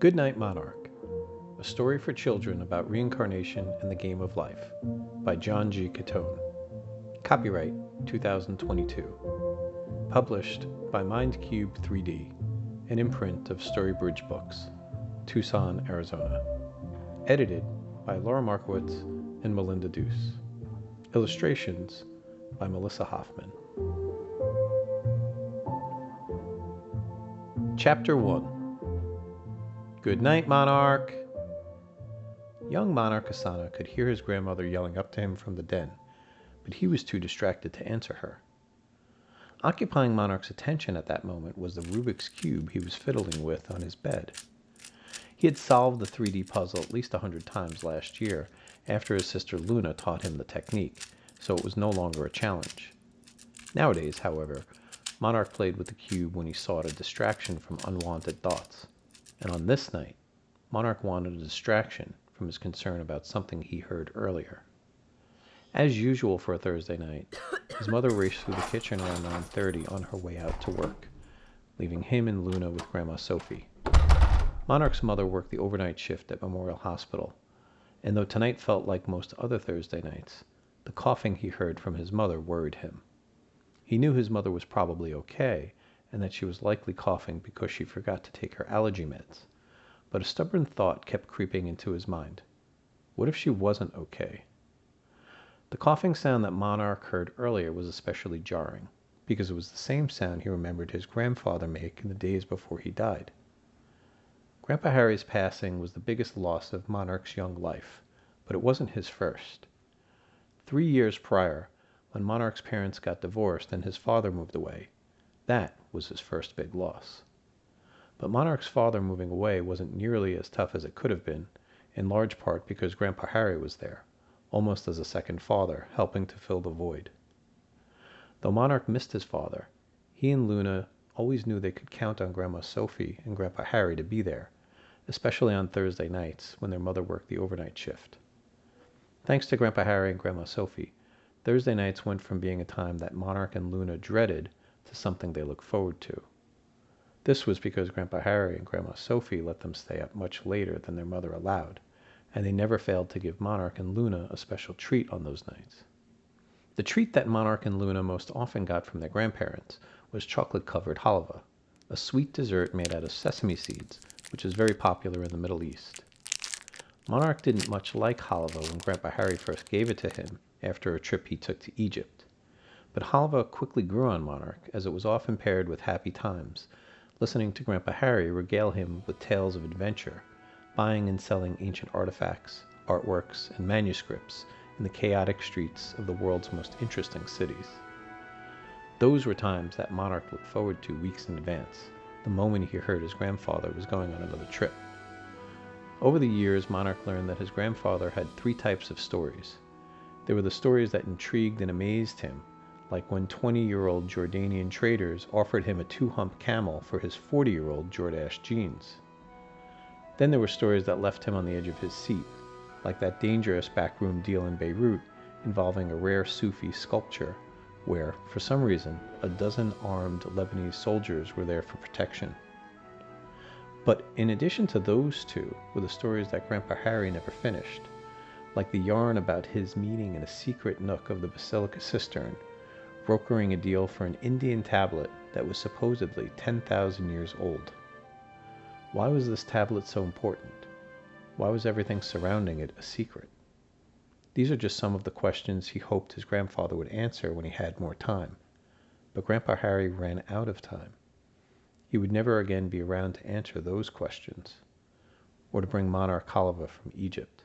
Goodnight, Monarch, a story for children about reincarnation and the game of life, by John G. Cottone. Copyright 2022. Published by MindCube 3D, an imprint of Storybridge Books, Tucson, Arizona. Edited by Laura Markowitz and Melinda Dus. Illustrations by Melissa Hoffman. Chapter 1. Good night, Monarch! Young Monarch Asana could hear his grandmother yelling up to him from the den, but he was too distracted to answer her. Occupying Monarch's attention at that moment was the Rubik's Cube he was fiddling with on his bed. He had solved the 3D puzzle at least 100 times last year after his sister Luna taught him the technique, so it was no longer a challenge. Nowadays, however, Monarch played with the cube when he sought a distraction from unwanted thoughts. And on this night, Monarch wanted a distraction from his concern about something he heard earlier. As usual for a Thursday night, his mother raced through the kitchen around 9:30 on her way out to work, leaving him and Luna with Grandma Sophie. Monarch's mother worked the overnight shift at Memorial Hospital, and though tonight felt like most other Thursday nights, the coughing he heard from his mother worried him. He knew his mother was probably okay, and that she was likely coughing because she forgot to take her allergy meds. But a stubborn thought kept creeping into his mind. What if she wasn't okay? The coughing sound that Monarch heard earlier was especially jarring, because it was the same sound he remembered his grandfather make in the days before he died. Grandpa Harry's passing was the biggest loss of Monarch's young life, but it wasn't his first. 3 years prior, when Monarch's parents got divorced and his father moved away, that was his first big loss. But Monarch's father moving away wasn't nearly as tough as it could have been, in large part because Grandpa Harry was there, almost as a second father, helping to fill the void. Though Monarch missed his father, he and Luna always knew they could count on Grandma Sophie and Grandpa Harry to be there, especially on Thursday nights when their mother worked the overnight shift. Thanks to Grandpa Harry and Grandma Sophie, Thursday nights went from being a time that Monarch and Luna dreaded to something they looked forward to. This was because Grandpa Harry and Grandma Sophie let them stay up much later than their mother allowed, and they never failed to give Monarch and Luna a special treat on those nights. The treat that Monarch and Luna most often got from their grandparents was chocolate-covered halva, a sweet dessert made out of sesame seeds, which is very popular in the Middle East. Monarch didn't much like halva when Grandpa Harry first gave it to him after a trip he took to Egypt. But halva quickly grew on Monarch, as it was often paired with happy times, listening to Grandpa Harry regale him with tales of adventure, buying and selling ancient artifacts, artworks, and manuscripts in the chaotic streets of the world's most interesting cities. Those were times that Monarch looked forward to weeks in advance, the moment he heard his grandfather was going on another trip. Over the years, Monarch learned that his grandfather had 3 types of stories. There were the stories that intrigued and amazed him, like when 20-year-old Jordanian traders offered him a 2-hump camel for his 40-year-old Jordache jeans. Then there were stories that left him on the edge of his seat, like that dangerous backroom deal in Beirut involving a rare Sufi sculpture where, for some reason, a dozen armed Lebanese soldiers were there for protection. But in addition to those 2 were the stories that Grandpa Harry never finished, like the yarn about his meeting in a secret nook of the Basilica Cistern, brokering a deal for an Indian tablet that was supposedly 10,000 years old. Why was this tablet so important? Why was everything surrounding it a secret? These are just some of the questions he hoped his grandfather would answer when he had more time. But Grandpa Harry ran out of time. He would never again be around to answer those questions, or to bring Monarch halva from Egypt.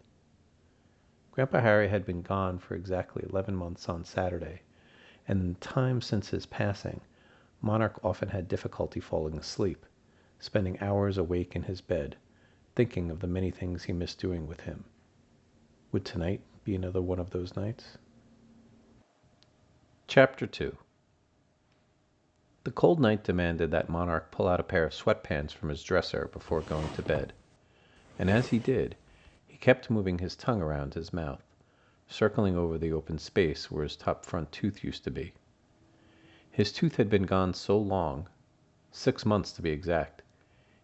Grandpa Harry had been gone for exactly 11 months on Saturday, and in the time since his passing, Monarch often had difficulty falling asleep, spending hours awake in his bed, thinking of the many things he missed doing with him. Would tonight be another one of those nights? Chapter 2. The cold night demanded that Monarch pull out a pair of sweatpants from his dresser before going to bed, and as he did, he kept moving his tongue around his mouth, circling over the open space where his top front tooth used to be. His tooth had been gone so long, 6 months to be exact,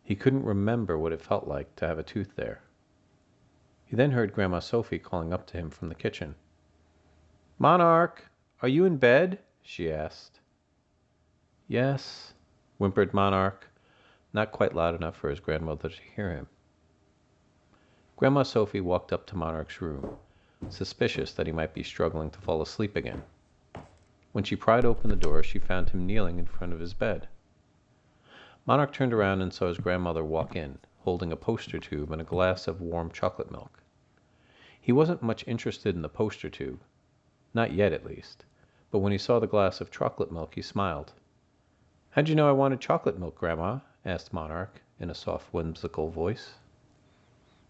He couldn't remember what it felt like to have a tooth there. He then heard Grandma Sophie calling up to him from the kitchen. "Monarch, are you in bed?" she asked. "Yes," whimpered Monarch, not quite loud enough for his grandmother to hear him. Grandma Sophie walked up to Monarch's room, suspicious that he might be struggling to fall asleep again. When she pried open the door, she found him kneeling in front of his bed. Monarch turned around and saw his grandmother walk in, holding a poster tube and a glass of warm chocolate milk. He wasn't much interested in the poster tube, not yet at least, but when he saw the glass of chocolate milk he smiled. "How'd you know I wanted chocolate milk, Grandma?" asked Monarch, in a soft, whimsical voice.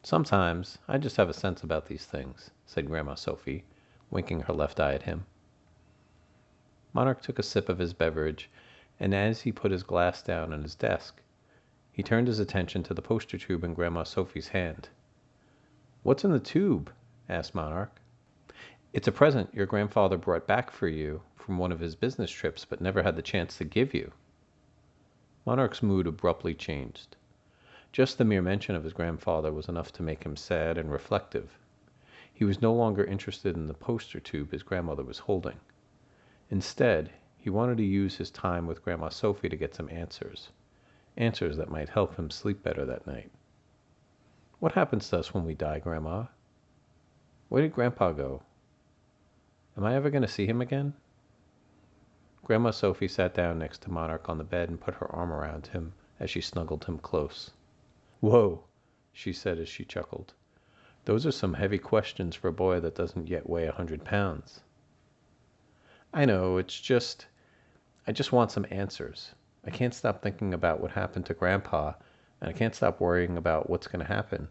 "Sometimes I just have a sense about these things," said Grandma Sophie, winking her left eye at him. Monarch took a sip of his beverage, and as he put his glass down on his desk, he turned his attention to the poster tube in Grandma Sophie's hand. "What's in the tube?" asked Monarch. "It's a present your grandfather brought back for you from one of his business trips but never had the chance to give you." Monarch's mood abruptly changed. Just the mere mention of his grandfather was enough to make him sad and reflective. He was no longer interested in the poster tube his grandmother was holding. Instead, he wanted to use his time with Grandma Sophie to get some answers that might help him sleep better that night. "What happens to us when we die, Grandma? Where did Grandpa go? Am I ever going to see him again?" Grandma Sophie sat down next to Monarch on the bed and put her arm around him as she snuggled him close. "Whoa," she said as she chuckled. "Those are some heavy questions for a boy that doesn't yet weigh 100 pounds. "I know, I just want some answers. I can't stop thinking about what happened to Grandpa, and I can't stop worrying about what's going to happen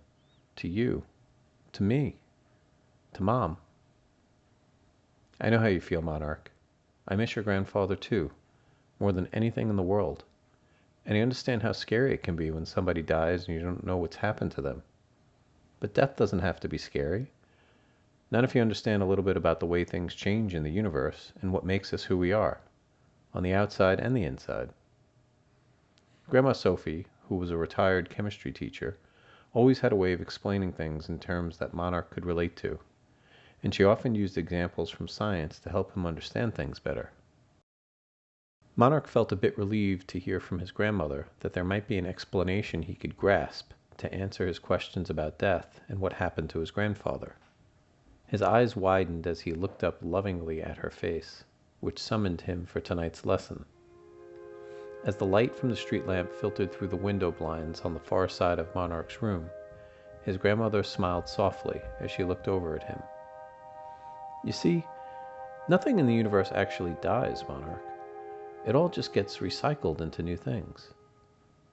to you, to me, to Mom." "I know how you feel, Monarch. I miss your grandfather too, more than anything in the world. And I understand how scary it can be when somebody dies and you don't know what's happened to them. But death doesn't have to be scary. Not if you understand a little bit about the way things change in the universe and what makes us who we are, on the outside and the inside." Grandma Sophie, who was a retired chemistry teacher, always had a way of explaining things in terms that Monarch could relate to, and she often used examples from science to help him understand things better. Monarch felt a bit relieved to hear from his grandmother that there might be an explanation he could grasp to answer his questions about death and what happened to his grandfather. His eyes widened as he looked up lovingly at her face, which summoned him for tonight's lesson. As the light from the street lamp filtered through the window blinds on the far side of Monarch's room, his grandmother smiled softly as she looked over at him. "You see, nothing in the universe actually dies, Monarch. It all just gets recycled into new things."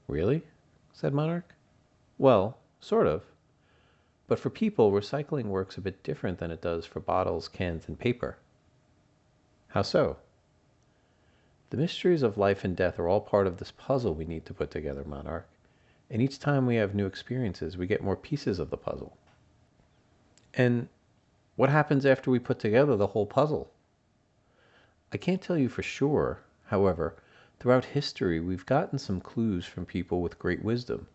"Really?" said Monarch. "Well, sort of. But for people, recycling works a bit different than it does for bottles, cans, and paper." "How so?" "The mysteries of life and death are all part of this puzzle we need to put together, Monarch. And each time we have new experiences, we get more pieces of the puzzle." "And what happens after we put together the whole puzzle?" "I can't tell you for sure. However, throughout history, we've gotten some clues from people with great wisdom.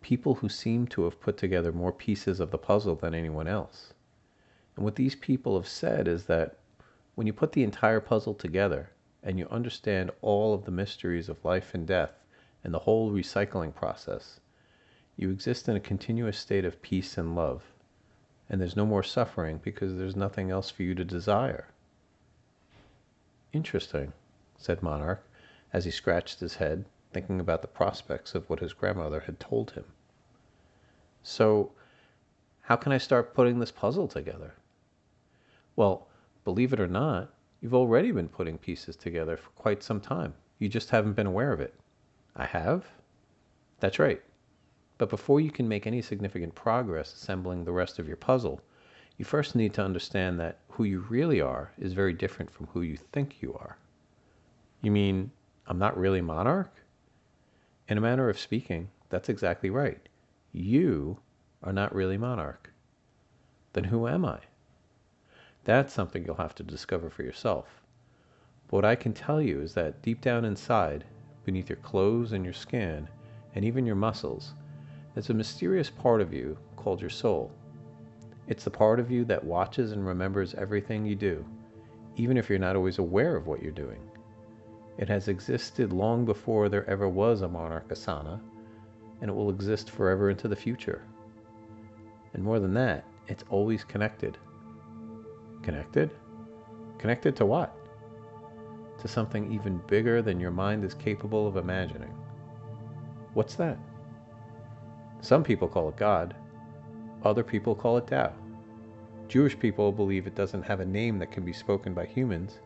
People who seem to have put together more pieces of the puzzle than anyone else. And what these people have said is that when you put the entire puzzle together and you understand all of the mysteries of life and death and the whole recycling process, you exist in a continuous state of peace and love. And there's no more suffering because there's nothing else for you to desire." "Interesting," said Monarch, as he scratched his head, thinking about the prospects of what his grandmother had told him. "So, how can I start putting this puzzle together?" "Well, believe it or not, you've already been putting pieces together for quite some time. You just haven't been aware of it." "I have?" "That's right. But before you can make any significant progress assembling the rest of your puzzle, you first need to understand that who you really are is very different from who you think you are." "You mean I'm not really Monarch?" "In a manner of speaking, that's exactly right. You are not really Monarch." "Then who am I?" "That's something you'll have to discover for yourself. But what I can tell you is that deep down inside, beneath your clothes and your skin, and even your muscles, there's a mysterious part of you called your soul. It's the part of you that watches and remembers everything you do, even if you're not always aware of what you're doing. It has existed long before there ever was a Monarch Asana, and it will exist forever into the future. And more than that, it's always connected. Connected? Connected to what? To something even bigger than your mind is capable of imagining. What's that? Some people call it God. Other people call it Tao. Jewish people believe it doesn't have a name that can be spoken by humans,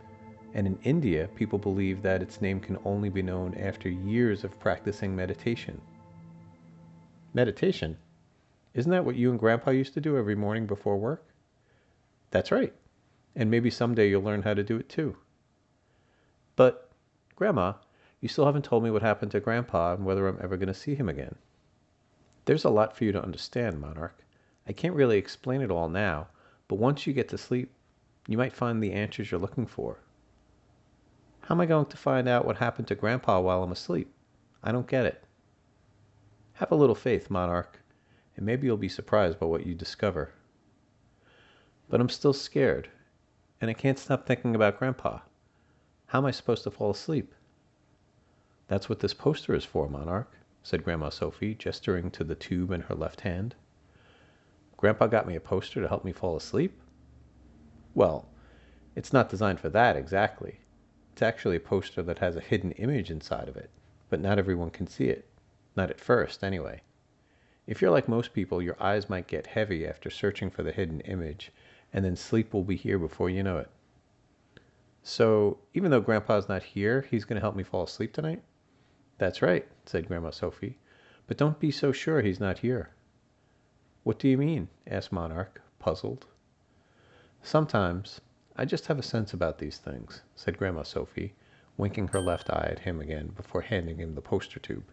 and in India, people believe that its name can only be known after years of practicing meditation. Meditation? Isn't that what you and Grandpa used to do every morning before work? That's right. And maybe someday you'll learn how to do it too. But, Grandma, you still haven't told me what happened to Grandpa and whether I'm ever going to see him again. There's a lot for you to understand, Monarch. I can't really explain it all now, but once you get to sleep, you might find the answers you're looking for. How am I going to find out what happened to Grandpa while I'm asleep? I don't get it. Have a little faith, Monarch, and maybe you'll be surprised by what you discover. But I'm still scared, and I can't stop thinking about Grandpa. How am I supposed to fall asleep? That's what this poster is for, Monarch, said Grandma Sophie, gesturing to the tube in her left hand. Grandpa got me a poster to help me fall asleep? Well, it's not designed for that exactly. It's actually a poster that has a hidden image inside of it, but not everyone can see it. Not at first, anyway. If you're like most people, your eyes might get heavy after searching for the hidden image, and then sleep will be here before you know it. So, even though Grandpa's not here, he's going to help me fall asleep tonight? That's right, said Grandma Sophie, but don't be so sure he's not here. What do you mean? Asked Monarch, puzzled. Sometimes I just have a sense about these things, said Grandma Sophie, winking her left eye at him again before handing him the poster tube.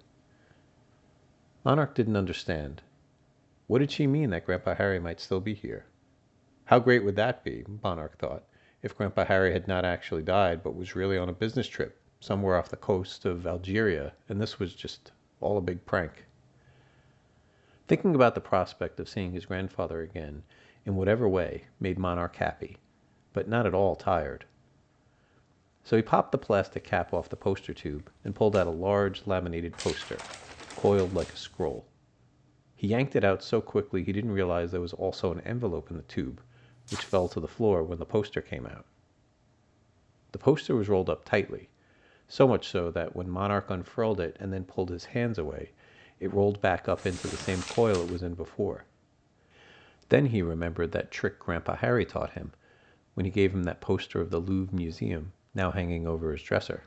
Monarch didn't understand. What did she mean that Grandpa Harry might still be here? How great would that be, Monarch thought, if Grandpa Harry had not actually died but was really on a business trip somewhere off the coast of Algeria, and this was just all a big prank. Thinking about the prospect of seeing his grandfather again in whatever way made Monarch happy, but not at all tired. So he popped the plastic cap off the poster tube and pulled out a large laminated poster, coiled like a scroll. He yanked it out so quickly he didn't realize there was also an envelope in the tube, which fell to the floor when the poster came out. The poster was rolled up tightly, so much so that when Monarch unfurled it and then pulled his hands away, it rolled back up into the same coil it was in before. Then he remembered that trick Grandpa Harry taught him when he gave him that poster of the Louvre Museum, now hanging over his dresser.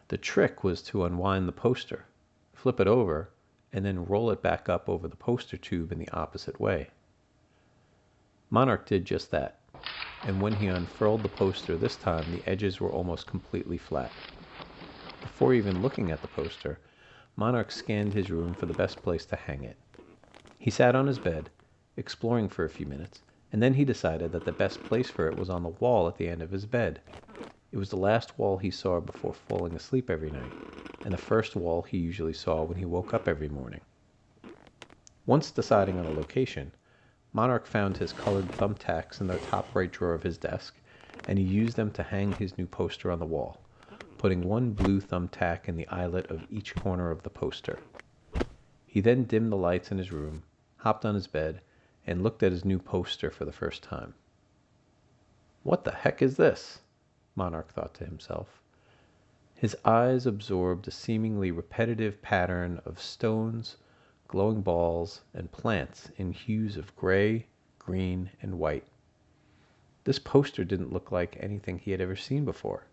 The trick was to unwind the poster, flip it over, and then roll it back up over the poster tube in the opposite way. Monarch did just that, and when he unfurled the poster this time, the edges were almost completely flat. Before even looking at the poster, Monarch scanned his room for the best place to hang it. He sat on his bed, exploring for a few minutes, and then he decided that the best place for it was on the wall at the end of his bed. It was the last wall he saw before falling asleep every night, and the first wall he usually saw when he woke up every morning. Once deciding on a location, Monarch found his colored thumbtacks in the top right drawer of his desk, and he used them to hang his new poster on the wall, putting one blue thumbtack in the eyelet of each corner of the poster. He then dimmed the lights in his room, hopped on his bed, and looked at his new poster for the first time. What the heck is this? Monarch thought to himself. His eyes absorbed a seemingly repetitive pattern of stones, glowing balls, and plants in hues of gray, green, and white. This poster didn't look like anything he had ever seen before.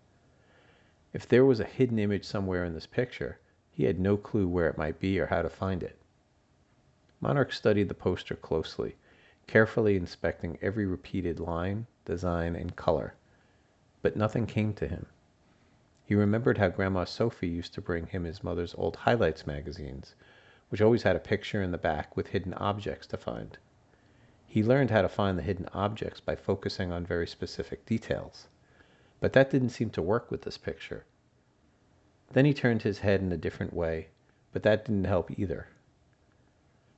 If there was a hidden image somewhere in this picture, he had no clue where it might be or how to find it. Monarch studied the poster closely, carefully inspecting every repeated line, design, and color, but nothing came to him. He remembered how Grandma Sophie used to bring him his mother's old highlights magazines, which always had a picture in the back with hidden objects to find. He learned how to find the hidden objects by focusing on very specific details, but that didn't seem to work with this picture. Then he turned his head in a different way, but that didn't help either.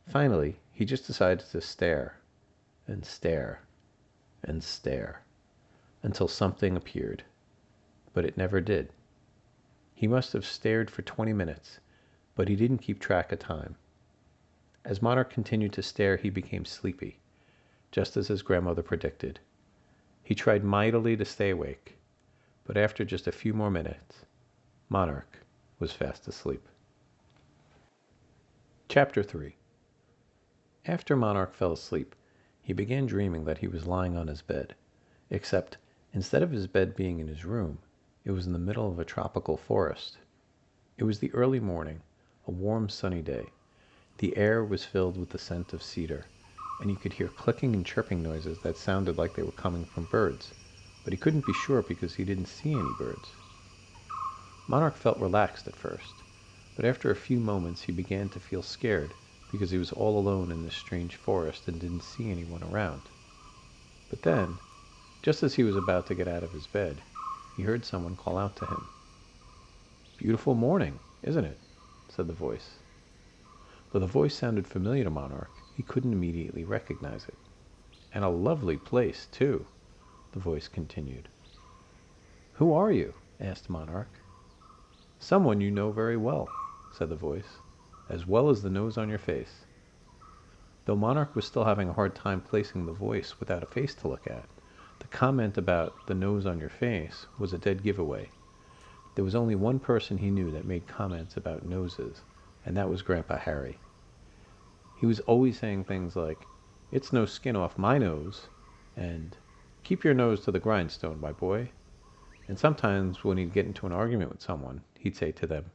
Finally, he just decided to stare and stare and stare until something appeared, but it never did. He must have stared for 20 minutes, but he didn't keep track of time. As Monarch continued to stare, he became sleepy, just as his grandmother predicted. He tried mightily to stay awake, but after just a few more minutes, Monarch was fast asleep. Chapter 3. After Monarch fell asleep, he began dreaming that he was lying on his bed, except instead of his bed being in his room, it was in the middle of a tropical forest. It was the early morning, a warm sunny day. The air was filled with the scent of cedar, and you could hear clicking and chirping noises that sounded like they were coming from birds, but he couldn't be sure because he didn't see any birds. Monarch felt relaxed at first, but after a few moments he began to feel scared because he was all alone in this strange forest and didn't see anyone around. But then, just as he was about to get out of his bed, he heard someone call out to him. "Beautiful morning, isn't it?" said the voice. Though the voice sounded familiar to Monarch, he couldn't immediately recognize it. "And a lovely place, too," the voice continued. "Who are you?" asked Monarch. "Someone you know very well," said the voice, "as well as the nose on your face." Though Monarch was still having a hard time placing the voice without a face to look at, the comment about the nose on your face was a dead giveaway. There was only one person he knew that made comments about noses, and that was Grandpa Harry. He was always saying things like, "It's no skin off my nose," and "Keep your nose to the grindstone, my boy." And sometimes when he'd get into an argument with someone, he'd say to them,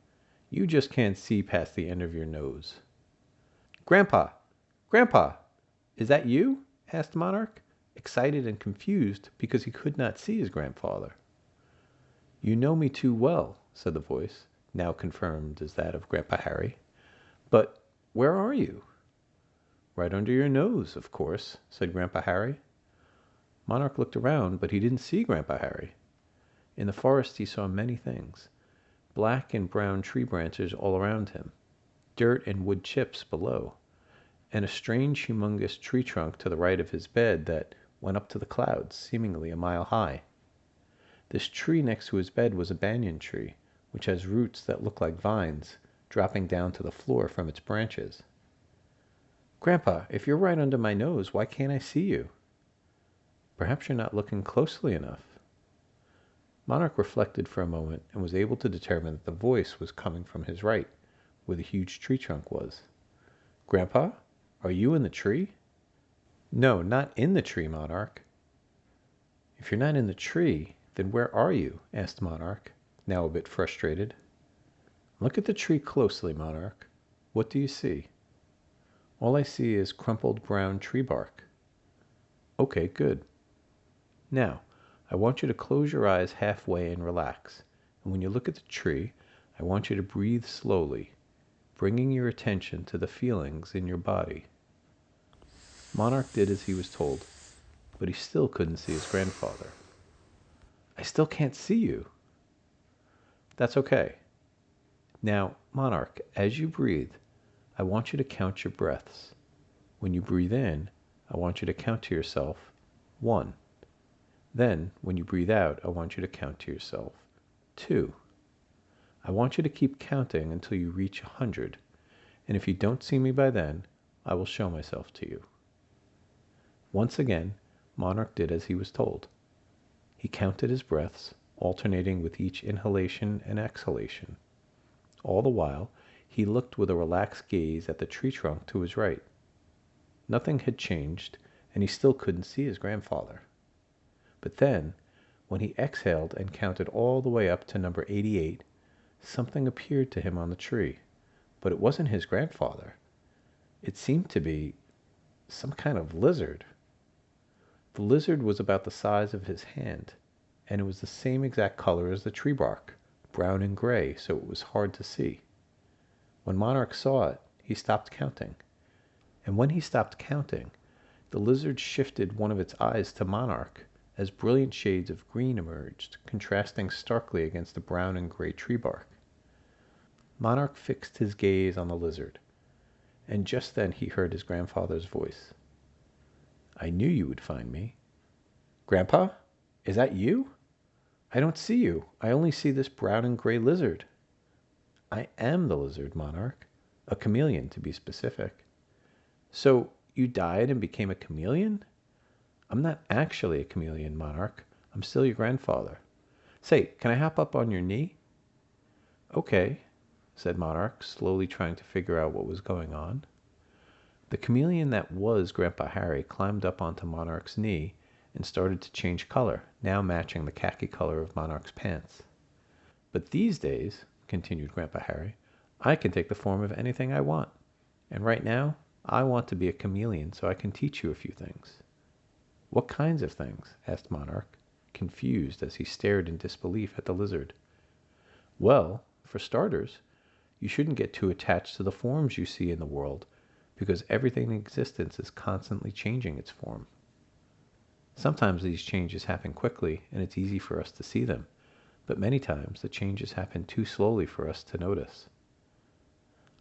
"You just can't see past the end of your nose." "Grandpa! Grandpa! Is that you?" asked Monarch, excited and confused because he could not see his grandfather. "You know me too well," said the voice, now confirmed as that of Grandpa Harry. "But where are you?" "Right under your nose, of course," said Grandpa Harry. Monarch looked around, but he didn't see Grandpa Harry. In the forest he saw many things. Black and brown tree branches all around him, dirt and wood chips below, and a strange humongous tree trunk to the right of his bed that went up to the clouds, seemingly a mile high. This tree next to his bed was a banyan tree, which has roots that look like vines, dropping down to the floor from its branches. "Grandpa, if you're right under my nose, why can't I see you?" "Perhaps you're not looking closely enough." Monarch reflected for a moment and was able to determine that the voice was coming from his right, where the huge tree trunk was. "Grandpa, are you in the tree?" "No, not in the tree, Monarch." "If you're not in the tree, then where are you?" asked Monarch, now a bit frustrated. "Look at the tree closely, Monarch. What do you see?" "All I see is crumpled brown tree bark." "Okay, good. Now, I want you to close your eyes halfway and relax. And when you look at the tree, I want you to breathe slowly, bringing your attention to the feelings in your body." Monarch did as he was told, but he still couldn't see his grandfather. "I still can't see you." "That's okay. Now, Monarch, as you breathe, I want you to count your breaths. When you breathe in, I want you to count to yourself 1. Then, when you breathe out, I want you to count to yourself 2. I want you to keep counting until you reach 100, and if you don't see me by then, I will show myself to you." Once again, Monarch did as he was told. He counted his breaths, alternating with each inhalation and exhalation. All the while, he looked with a relaxed gaze at the tree trunk to his right. Nothing had changed, and he still couldn't see his grandfather. But then, when he exhaled and counted all the way up to number 88, something appeared to him on the tree, but it wasn't his grandfather. It seemed to be some kind of lizard. The lizard was about the size of his hand, and it was the same exact color as the tree bark, brown and gray, so it was hard to see. When Monarch saw it, he stopped counting. And when he stopped counting, the lizard shifted one of its eyes to Monarch, as brilliant shades of green emerged, contrasting starkly against the brown and gray tree bark. Monarch fixed his gaze on the lizard, and just then he heard his grandfather's voice. "I knew you would find me." "Grandpa, is that you? I don't see you. I only see this brown and gray lizard." "I am the lizard, Monarch. A chameleon, to be specific." "So you died and became a chameleon?" "I'm not actually a chameleon, Monarch. I'm still your grandfather. Say, can I hop up on your knee?" "Okay," said Monarch, slowly trying to figure out what was going on. The chameleon that was Grandpa Harry climbed up onto Monarch's knee and started to change color, now matching the khaki color of Monarch's pants. "But these days," continued Grandpa Harry, "I can take the form of anything I want. And right now, I want to be a chameleon so I can teach you a few things." "What kinds of things?" asked Monarch, confused as he stared in disbelief at the lizard. "Well, for starters, you shouldn't get too attached to the forms you see in the world, because everything in existence is constantly changing its form. Sometimes these changes happen quickly and it's easy for us to see them, but many times the changes happen too slowly for us to notice."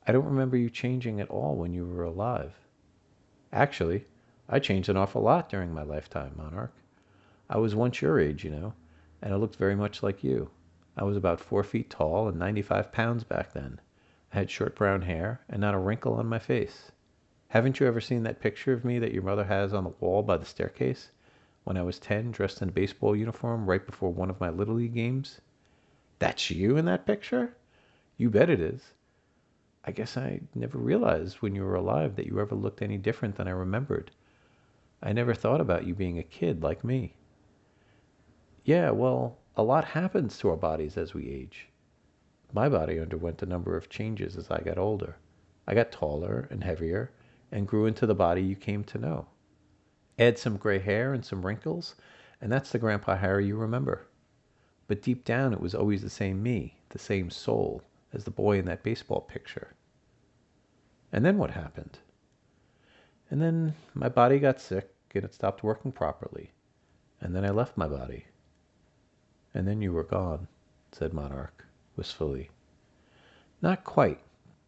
"I don't remember you changing at all when you were alive." "Actually, I changed an awful lot during my lifetime, Monarch. I was once your age, and I looked very much like you. I was about 4 feet tall and 95 pounds back then. I had short brown hair and not a wrinkle on my face. Haven't you ever seen that picture of me that your mother has on the wall by the staircase, when I was 10, dressed in a baseball uniform right before one of my Little League games?" "That's you in that picture?" "You bet it is. I guess I never realized when you were alive that you ever looked any different than I remembered. I never thought about you being a kid like me." "Yeah, well, a lot happens to our bodies as we age. My body underwent a number of changes as I got older. I got taller and heavier and grew into the body you came to know. Add some gray hair and some wrinkles, and that's the Grandpa Harry you remember. But deep down it was always the same me, the same soul, as the boy in that baseball picture." "And then what happened?" "And then my body got sick and it stopped working properly. And then I left my body." "And then you were gone," said Monarch, wistfully. "Not quite,"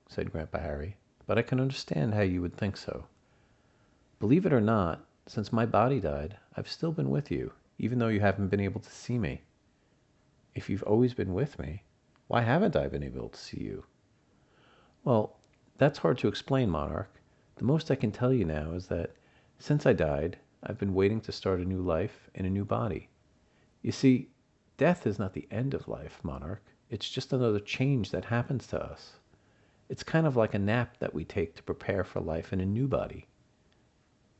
said Grandpa Harry, "but I can understand how you would think so. Believe it or not, since my body died, I've still been with you, even though you haven't been able to see me." "If you've always been with me, why haven't I been able to see you?" "Well, that's hard to explain, Monarch. The most I can tell you now is that, since I died, I've been waiting to start a new life in a new body. You see, death is not the end of life, Monarch. It's just another change that happens to us. It's kind of like a nap that we take to prepare for life in a new body."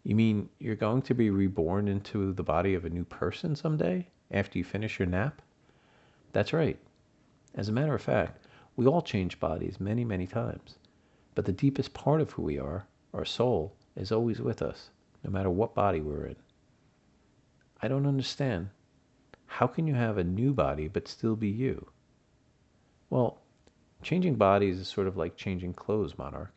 "You mean you're going to be reborn into the body of a new person someday, after you finish your nap?" "That's right. As a matter of fact, we all change bodies many, many times. But the deepest part of who we are, our soul, is always with us, no matter what body we're in." "I don't understand. How can you have a new body but still be you?" "Well, changing bodies is sort of like changing clothes, Monarch.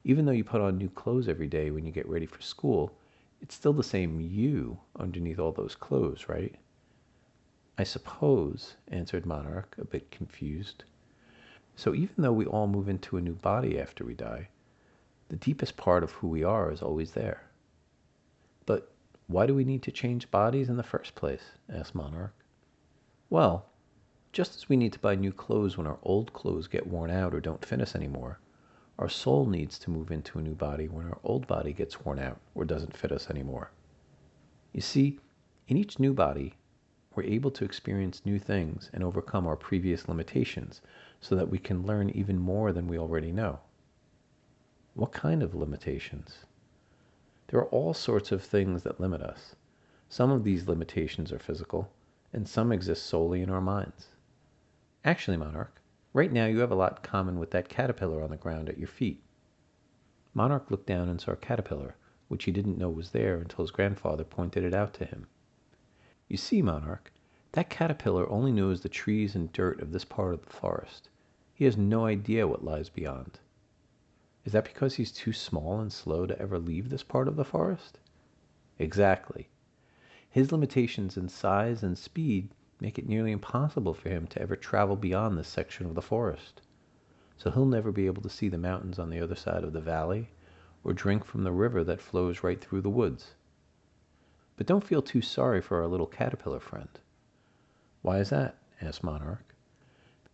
Even though you put on new clothes every day when you get ready for school, it's still the same you underneath all those clothes, right?" "I suppose," answered Monarch, a bit confused. "So even though we all move into a new body after we die, the deepest part of who we are is always there." "But why do we need to change bodies in the first place?" asked Monarch. "Well, just as we need to buy new clothes when our old clothes get worn out or don't fit us anymore, our soul needs to move into a new body when our old body gets worn out or doesn't fit us anymore. You see, in each new body, we're able to experience new things and overcome our previous limitations so that we can learn even more than we already know." "What kind of limitations?" "There are all sorts of things that limit us. Some of these limitations are physical, and some exist solely in our minds. Actually, Monarch, right now you have a lot in common with that caterpillar on the ground at your feet." Monarch looked down and saw a caterpillar, which he didn't know was there until his grandfather pointed it out to him. "You see, Monarch, that caterpillar only knows the trees and dirt of this part of the forest. He has no idea what lies beyond." "Is that because he's too small and slow to ever leave this part of the forest?" "Exactly. His limitations in size and speed make it nearly impossible for him to ever travel beyond this section of the forest. so he'll never be able to see the mountains on the other side of the valley or drink from the river that flows right through the woods. But don't feel too sorry for our little caterpillar friend." "Why is that?" asked Monarch.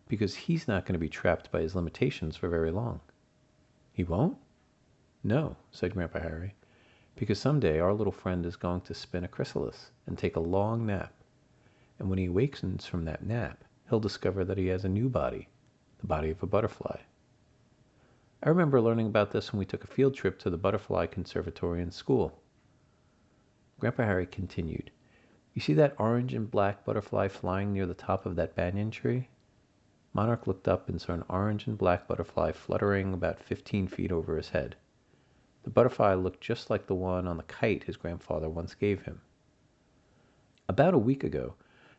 "Because he's not going to be trapped by his limitations for very long." "He won't?" "No," said Grandpa Harry, "because someday our little friend is going to spin a chrysalis and take a long nap. And when he awakens from that nap, he'll discover that he has a new body, the body of a butterfly. I remember learning about this when we took a field trip to the Butterfly Conservatory in school." Grandpa Harry continued, "You see that orange and black butterfly flying near the top of that banyan tree?" Monarch looked up and saw an orange and black butterfly fluttering about 15 feet over his head. The butterfly looked just like the one on the kite his grandfather once gave him. About a week ago,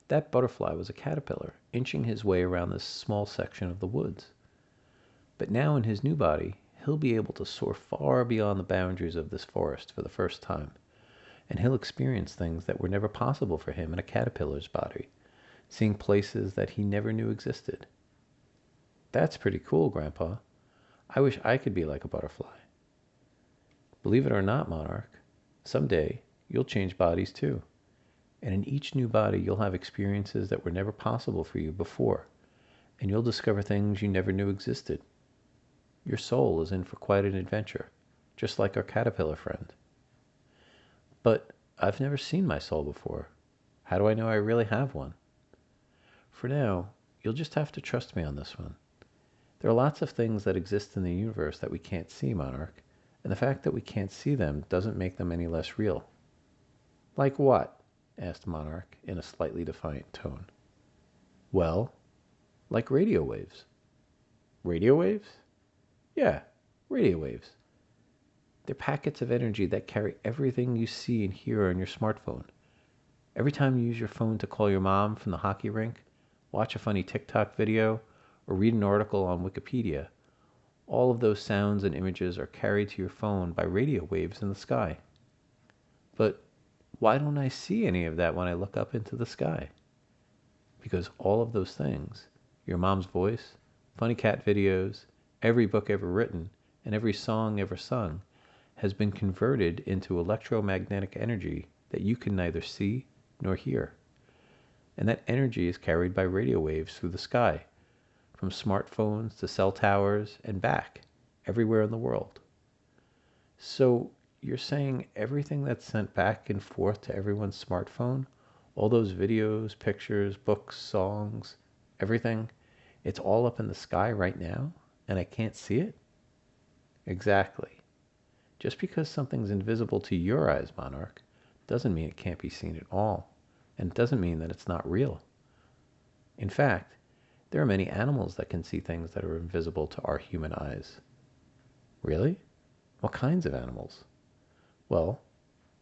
that butterfly was a caterpillar, inching his way around this small section of the woods. But now in his new body, he'll be able to soar far beyond the boundaries of this forest for the first time, and he'll experience things that were never possible for him in a caterpillar's body, seeing places that he never knew existed. "That's pretty cool, Grandpa. I wish I could be like a butterfly." "Believe it or not, Monarch, someday you'll change bodies too. And in each new body you'll have experiences that were never possible for you before, and you'll discover things you never knew existed. Your soul is in for quite an adventure, just like our caterpillar friend." "But I've never seen my soul before. How do I know I really have one?" "For now, you'll just have to trust me on this one. There are lots of things that exist in the universe that we can't see, Monarch, and the fact that we can't see them doesn't make them any less real." "Like what?" asked Monarch in a slightly defiant tone. "Well, like radio waves." "Radio waves?" "Yeah, radio waves. They're packets of energy that carry everything you see and hear on your smartphone. Every time you use your phone to call your mom from the hockey rink, watch a funny TikTok video, or read an article on Wikipedia, all of those sounds and images are carried to your phone by radio waves in the sky." "But why don't I see any of that when I look up into the sky?" "Because all of those things, your mom's voice, funny cat videos, every book ever written, and every song ever sung, has been converted into electromagnetic energy that you can neither see nor hear. And that energy is carried by radio waves through the sky, from smartphones to cell towers and back, everywhere in the world." "So you're saying everything that's sent back and forth to everyone's smartphone, all those videos, pictures, books, songs, everything, it's all up in the sky right now, and I can't see it?" "Exactly. Just because something's invisible to your eyes, Monarch, doesn't mean it can't be seen at all, and it doesn't mean that it's not real. In fact, there are many animals that can see things that are invisible to our human eyes." "Really? What kinds of animals?" "Well,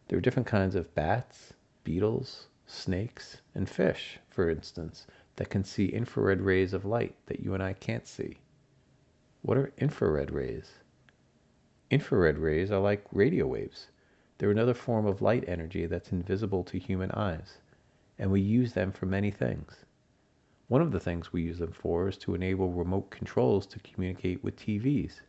there are different kinds of bats, beetles, snakes, and fish, for instance, that can see infrared rays of light that you and I can't see." "What are infrared rays?" "Infrared rays are like radio waves. They're another form of light energy that's invisible to human eyes, and we use them for many things. One of the things we use them for is to enable remote controls to communicate with TVs.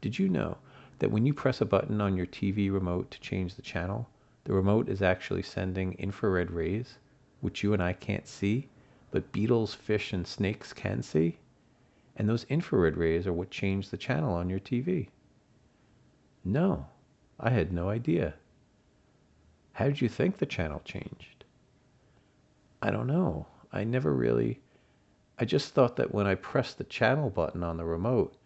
Did you know that when you press a button on your TV remote to change the channel, the remote is actually sending infrared rays, which you and I can't see, but beetles, fish, and snakes can see? And those infrared rays are what change the channel on your TV." "No, I had no idea." "How did you think the channel changed?" "I don't know. I just thought that when I pressed the channel button on the remote,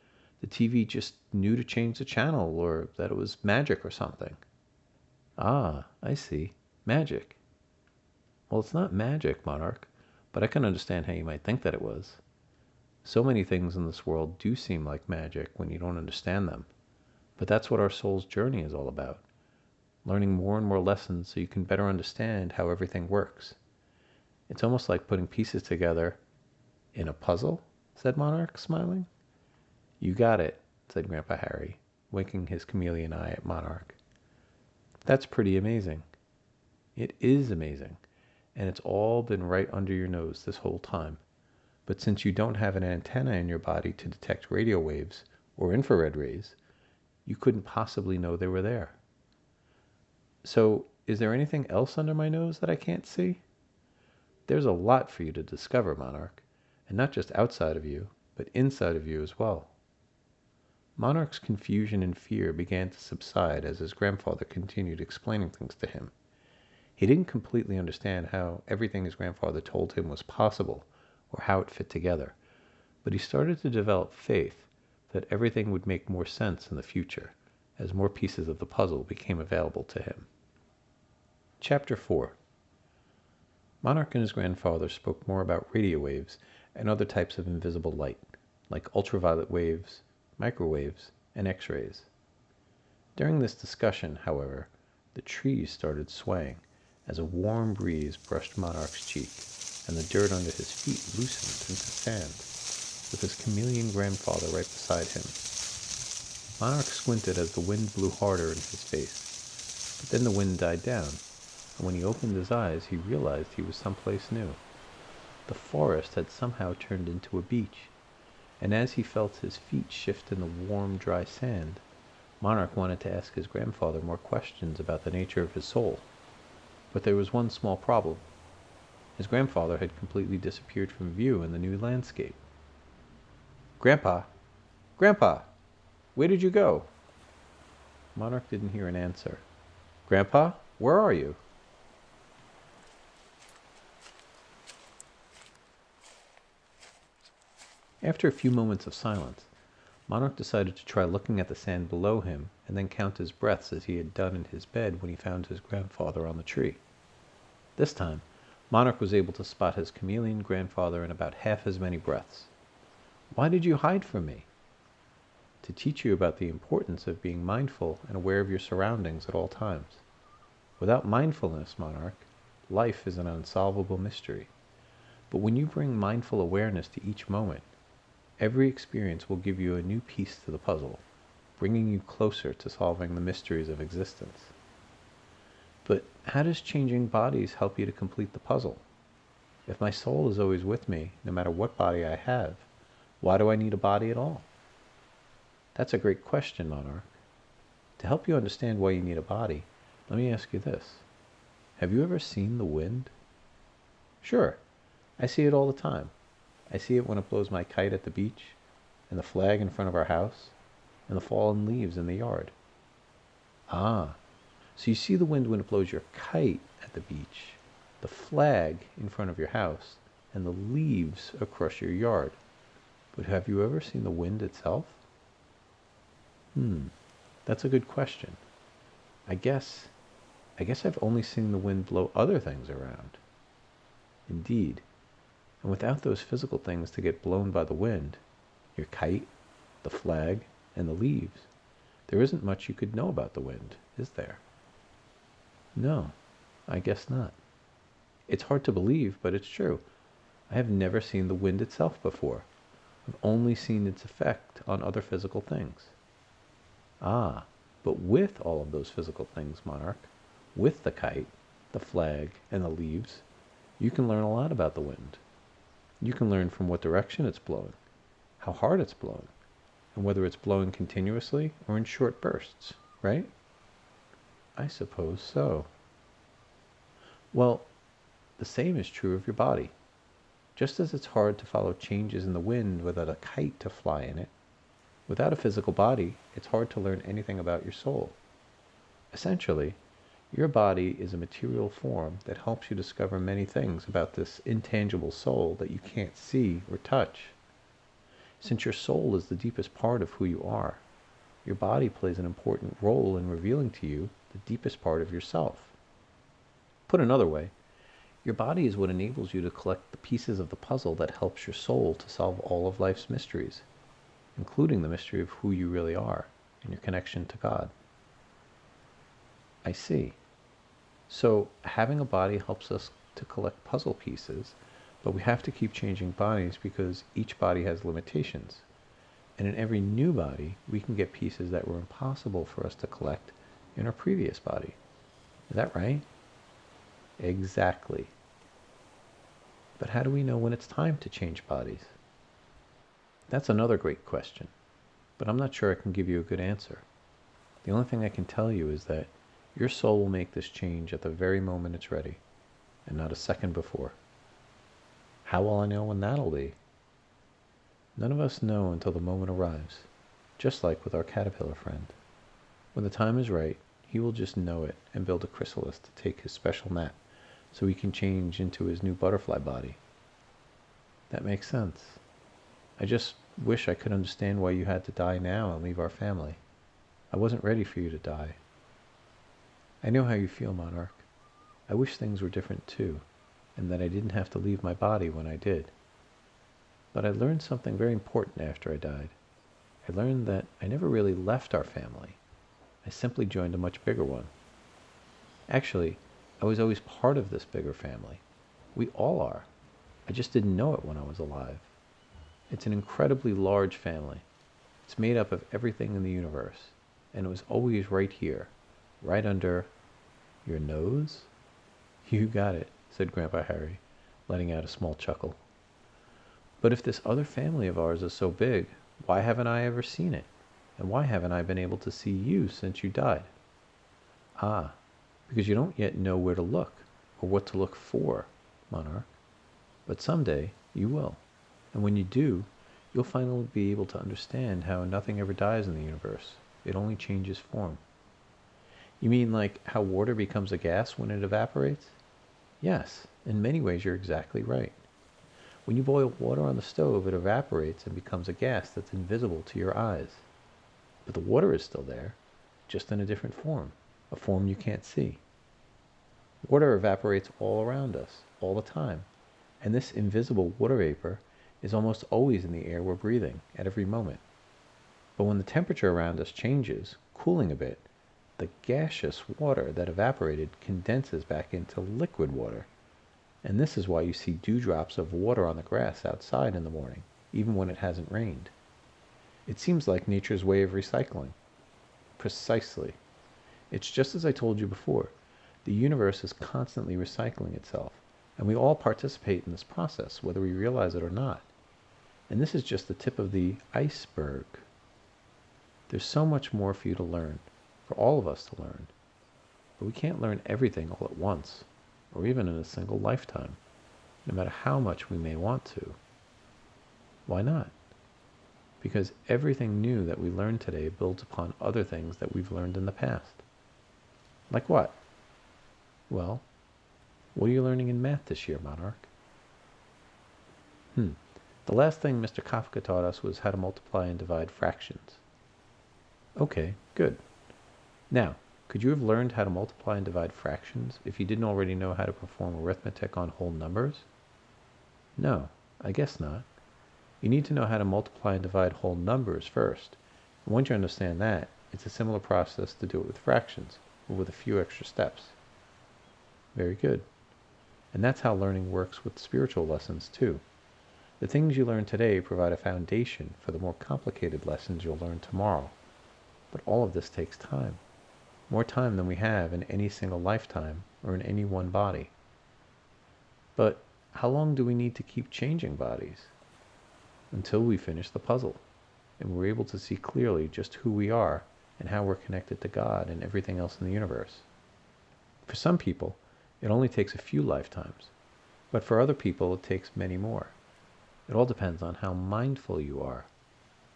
the TV just knew to change the channel, or that it was magic or something." "Ah, I see. Magic." "Well, it's not magic, Monarch, but I can understand how you might think that it was. So many things in this world do seem like magic when you don't understand them. But that's what our soul's journey is all about. Learning more and more lessons so you can better understand how everything works. It's almost like putting pieces together." "In a puzzle?" said Monarch, smiling. "You got it," said Grandpa Harry, winking his chameleon eye at Monarch. "That's pretty amazing." "It is amazing, and it's all been right under your nose this whole time. But since you don't have an antenna in your body to detect radio waves or infrared rays, you couldn't possibly know they were there. So, is there anything else under my nose that I can't see? There's a lot for you to discover, Monarch, and not just outside of you, but inside of you as well. Monarch's confusion and fear began to subside as his grandfather continued explaining things to him. He didn't completely understand how everything his grandfather told him was possible, or how it fit together, but he started to develop faith that everything would make more sense in the future, as more pieces of the puzzle became available to him. Chapter 4. Monarch and his grandfather spoke more about radio waves and other types of invisible light, like ultraviolet waves, microwaves, and X-rays. During this discussion, however, the trees started swaying as a warm breeze brushed Monarch's cheek, and the dirt under his feet loosened into sand, with his chameleon grandfather right beside him. Monarch squinted as the wind blew harder in his face, but then the wind died down, and when he opened his eyes, he realized he was someplace new. The forest had somehow turned into a beach, and as he felt his feet shift in the warm, dry sand, Monarch wanted to ask his grandfather more questions about the nature of his soul. But there was one small problem. His grandfather had completely disappeared from view in the new landscape. "Grandpa! Grandpa! Where did you go?" Monarch didn't hear an answer. "Grandpa, where are you?" After a few moments of silence, Monarch decided to try looking at the sand below him and then count his breaths as he had done in his bed when he found his grandfather on the tree. This time, Monarch was able to spot his chameleon grandfather in about half as many breaths. "Why did you hide from me?" "To teach you about the importance of being mindful and aware of your surroundings at all times. Without mindfulness, Monarch, life is an unsolvable mystery. But when you bring mindful awareness to each moment, every experience will give you a new piece to the puzzle, bringing you closer to solving the mysteries of existence." "But how does changing bodies help you to complete the puzzle? If my soul is always with me, no matter what body I have, why do I need a body at all?" "That's a great question, Monarch. To help you understand why you need a body, let me ask you this. Have you ever seen the wind?" "Sure. I see it all the time. I see it when it blows my kite at the beach, and the flag in front of our house, and the fallen leaves in the yard." "Ah, so you see the wind when it blows your kite at the beach, the flag in front of your house, and the leaves across your yard. But have you ever seen the wind itself?" That's a good question. I guess I've only seen the wind blow other things around." "Indeed. And without those physical things to get blown by the wind, your kite, the flag, and the leaves, there isn't much you could know about the wind, is there?" "No, I guess not. It's hard to believe, but it's true. I have never seen the wind itself before. I've only seen its effect on other physical things." "Ah, but with all of those physical things, Monarch, with the kite, the flag, and the leaves, you can learn a lot about the wind. You can learn from what direction it's blowing, how hard it's blowing, and whether it's blowing continuously or in short bursts, right?" "I suppose so." "Well, the same is true of your body. Just as it's hard to follow changes in the wind without a kite to fly in it, without a physical body, it's hard to learn anything about your soul. Essentially, your body is a material form that helps you discover many things about this intangible soul that you can't see or touch. Since your soul is the deepest part of who you are, your body plays an important role in revealing to you the deepest part of yourself. Put another way, your body is what enables you to collect the pieces of the puzzle that helps your soul to solve all of life's mysteries, including the mystery of who you really are and your connection to God." "I see. So having a body helps us to collect puzzle pieces, but we have to keep changing bodies because each body has limitations. And in every new body, we can get pieces that were impossible for us to collect in our previous body. Is that right?" "Exactly." But how do we know when it's time to change bodies? That's another great question, but I'm not sure I can give you a good answer. The only thing I can tell you is that your soul will make this change at the very moment it's ready, and not a second before. How will I know when that'll be? None of us know until the moment arrives, just like with our caterpillar friend. When the time is right, he will just know it and build a chrysalis to take his special nap so he can change into his new butterfly body. That makes sense. I just wish I could understand why you had to die now and leave our family. I wasn't ready for you to die. I know how you feel, Monarch. I wish things were different too, and that I didn't have to leave my body when I did. But I learned something very important after I died. I learned that I never really left our family. I simply joined a much bigger one. Actually, I was always part of this bigger family. We all are. I just didn't know it when I was alive. It's an incredibly large family. It's made up of everything in the universe, and it was always right here, right under your nose? You got it, said Grandpa Harry, letting out a small chuckle. But if this other family of ours is so big, why haven't I ever seen it? And why haven't I been able to see you since you died? Ah, because you don't yet know where to look, or what to look for, Monarch. But someday you will. And when you do, you'll finally be able to understand how nothing ever dies in the universe. It only changes form. You mean like how water becomes a gas when it evaporates? Yes, in many ways you're exactly right. When you boil water on the stove, it evaporates and becomes a gas that's invisible to your eyes. But the water is still there, just in a different form, a form you can't see. Water evaporates all around us, all the time, and this invisible water vapor is almost always in the air we're breathing, at every moment. But when the temperature around us changes, cooling a bit, the gaseous water that evaporated condenses back into liquid water. And this is why you see dewdrops of water on the grass outside in the morning, even when it hasn't rained. It seems like nature's way of recycling. Precisely. It's just as I told you before. The universe is constantly recycling itself, and we all participate in this process, whether we realize it or not. And this is just the tip of the iceberg. There's so much more for you to learn, for all of us to learn. But we can't learn everything all at once, or even in a single lifetime, no matter how much we may want to. Why not? Because everything new that we learn today builds upon other things that we've learned in the past. Like what? Well, what are you learning in math this year, Monarch? The last thing Mr. Kafka taught us was how to multiply and divide fractions. Okay, good. Now, could you have learned how to multiply and divide fractions if you didn't already know how to perform arithmetic on whole numbers? No, I guess not. You need to know how to multiply and divide whole numbers first. And once you understand that, it's a similar process to do it with fractions, but with a few extra steps. Very good. And that's how learning works with spiritual lessons too. The things you learn today provide a foundation for the more complicated lessons you'll learn tomorrow. But all of this takes time. More time than we have in any single lifetime or in any one body. But how long do we need to keep changing bodies? Until we finish the puzzle, and we're able to see clearly just who we are and how we're connected to God and everything else in the universe. For some people, it only takes a few lifetimes, but for other people it takes many more. It all depends on how mindful you are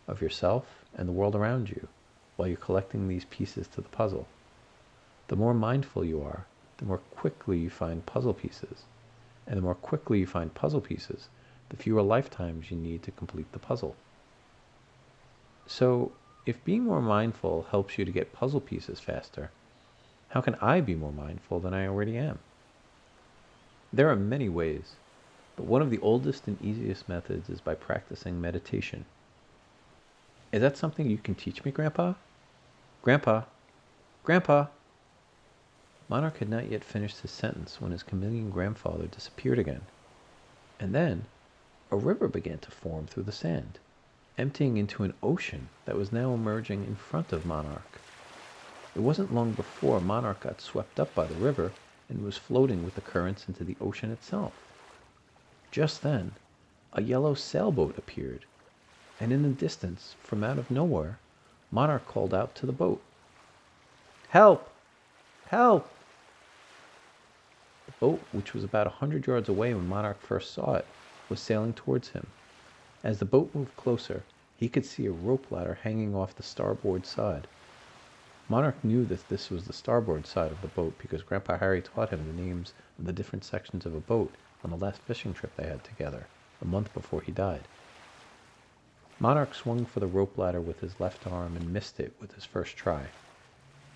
of yourself and the world around you while you're collecting these pieces to the puzzle. The more mindful you are, the more quickly you find puzzle pieces. And the more quickly you find puzzle pieces, the fewer lifetimes you need to complete the puzzle. So, if being more mindful helps you to get puzzle pieces faster, how can I be more mindful than I already am? There are many ways, but one of the oldest and easiest methods is by practicing meditation. Is that something you can teach me, Grandpa? Grandpa! Grandpa! Monarch had not yet finished his sentence when his chameleon grandfather disappeared again. And then, a river began to form through the sand, emptying into an ocean that was now emerging in front of Monarch. It wasn't long before Monarch got swept up by the river and was floating with the currents into the ocean itself. Just then, a yellow sailboat appeared, and in the distance, from out of nowhere, Monarch called out to the boat, "Help! Help!" The boat, which was about 100 yards away when Monarch first saw it, was sailing towards him. As the boat moved closer, he could see a rope ladder hanging off the starboard side. Monarch knew that this was the starboard side of the boat because Grandpa Harry taught him the names of the different sections of a boat on the last fishing trip they had together, a month before he died. Monarch swung for the rope ladder with his left arm and missed it with his first try.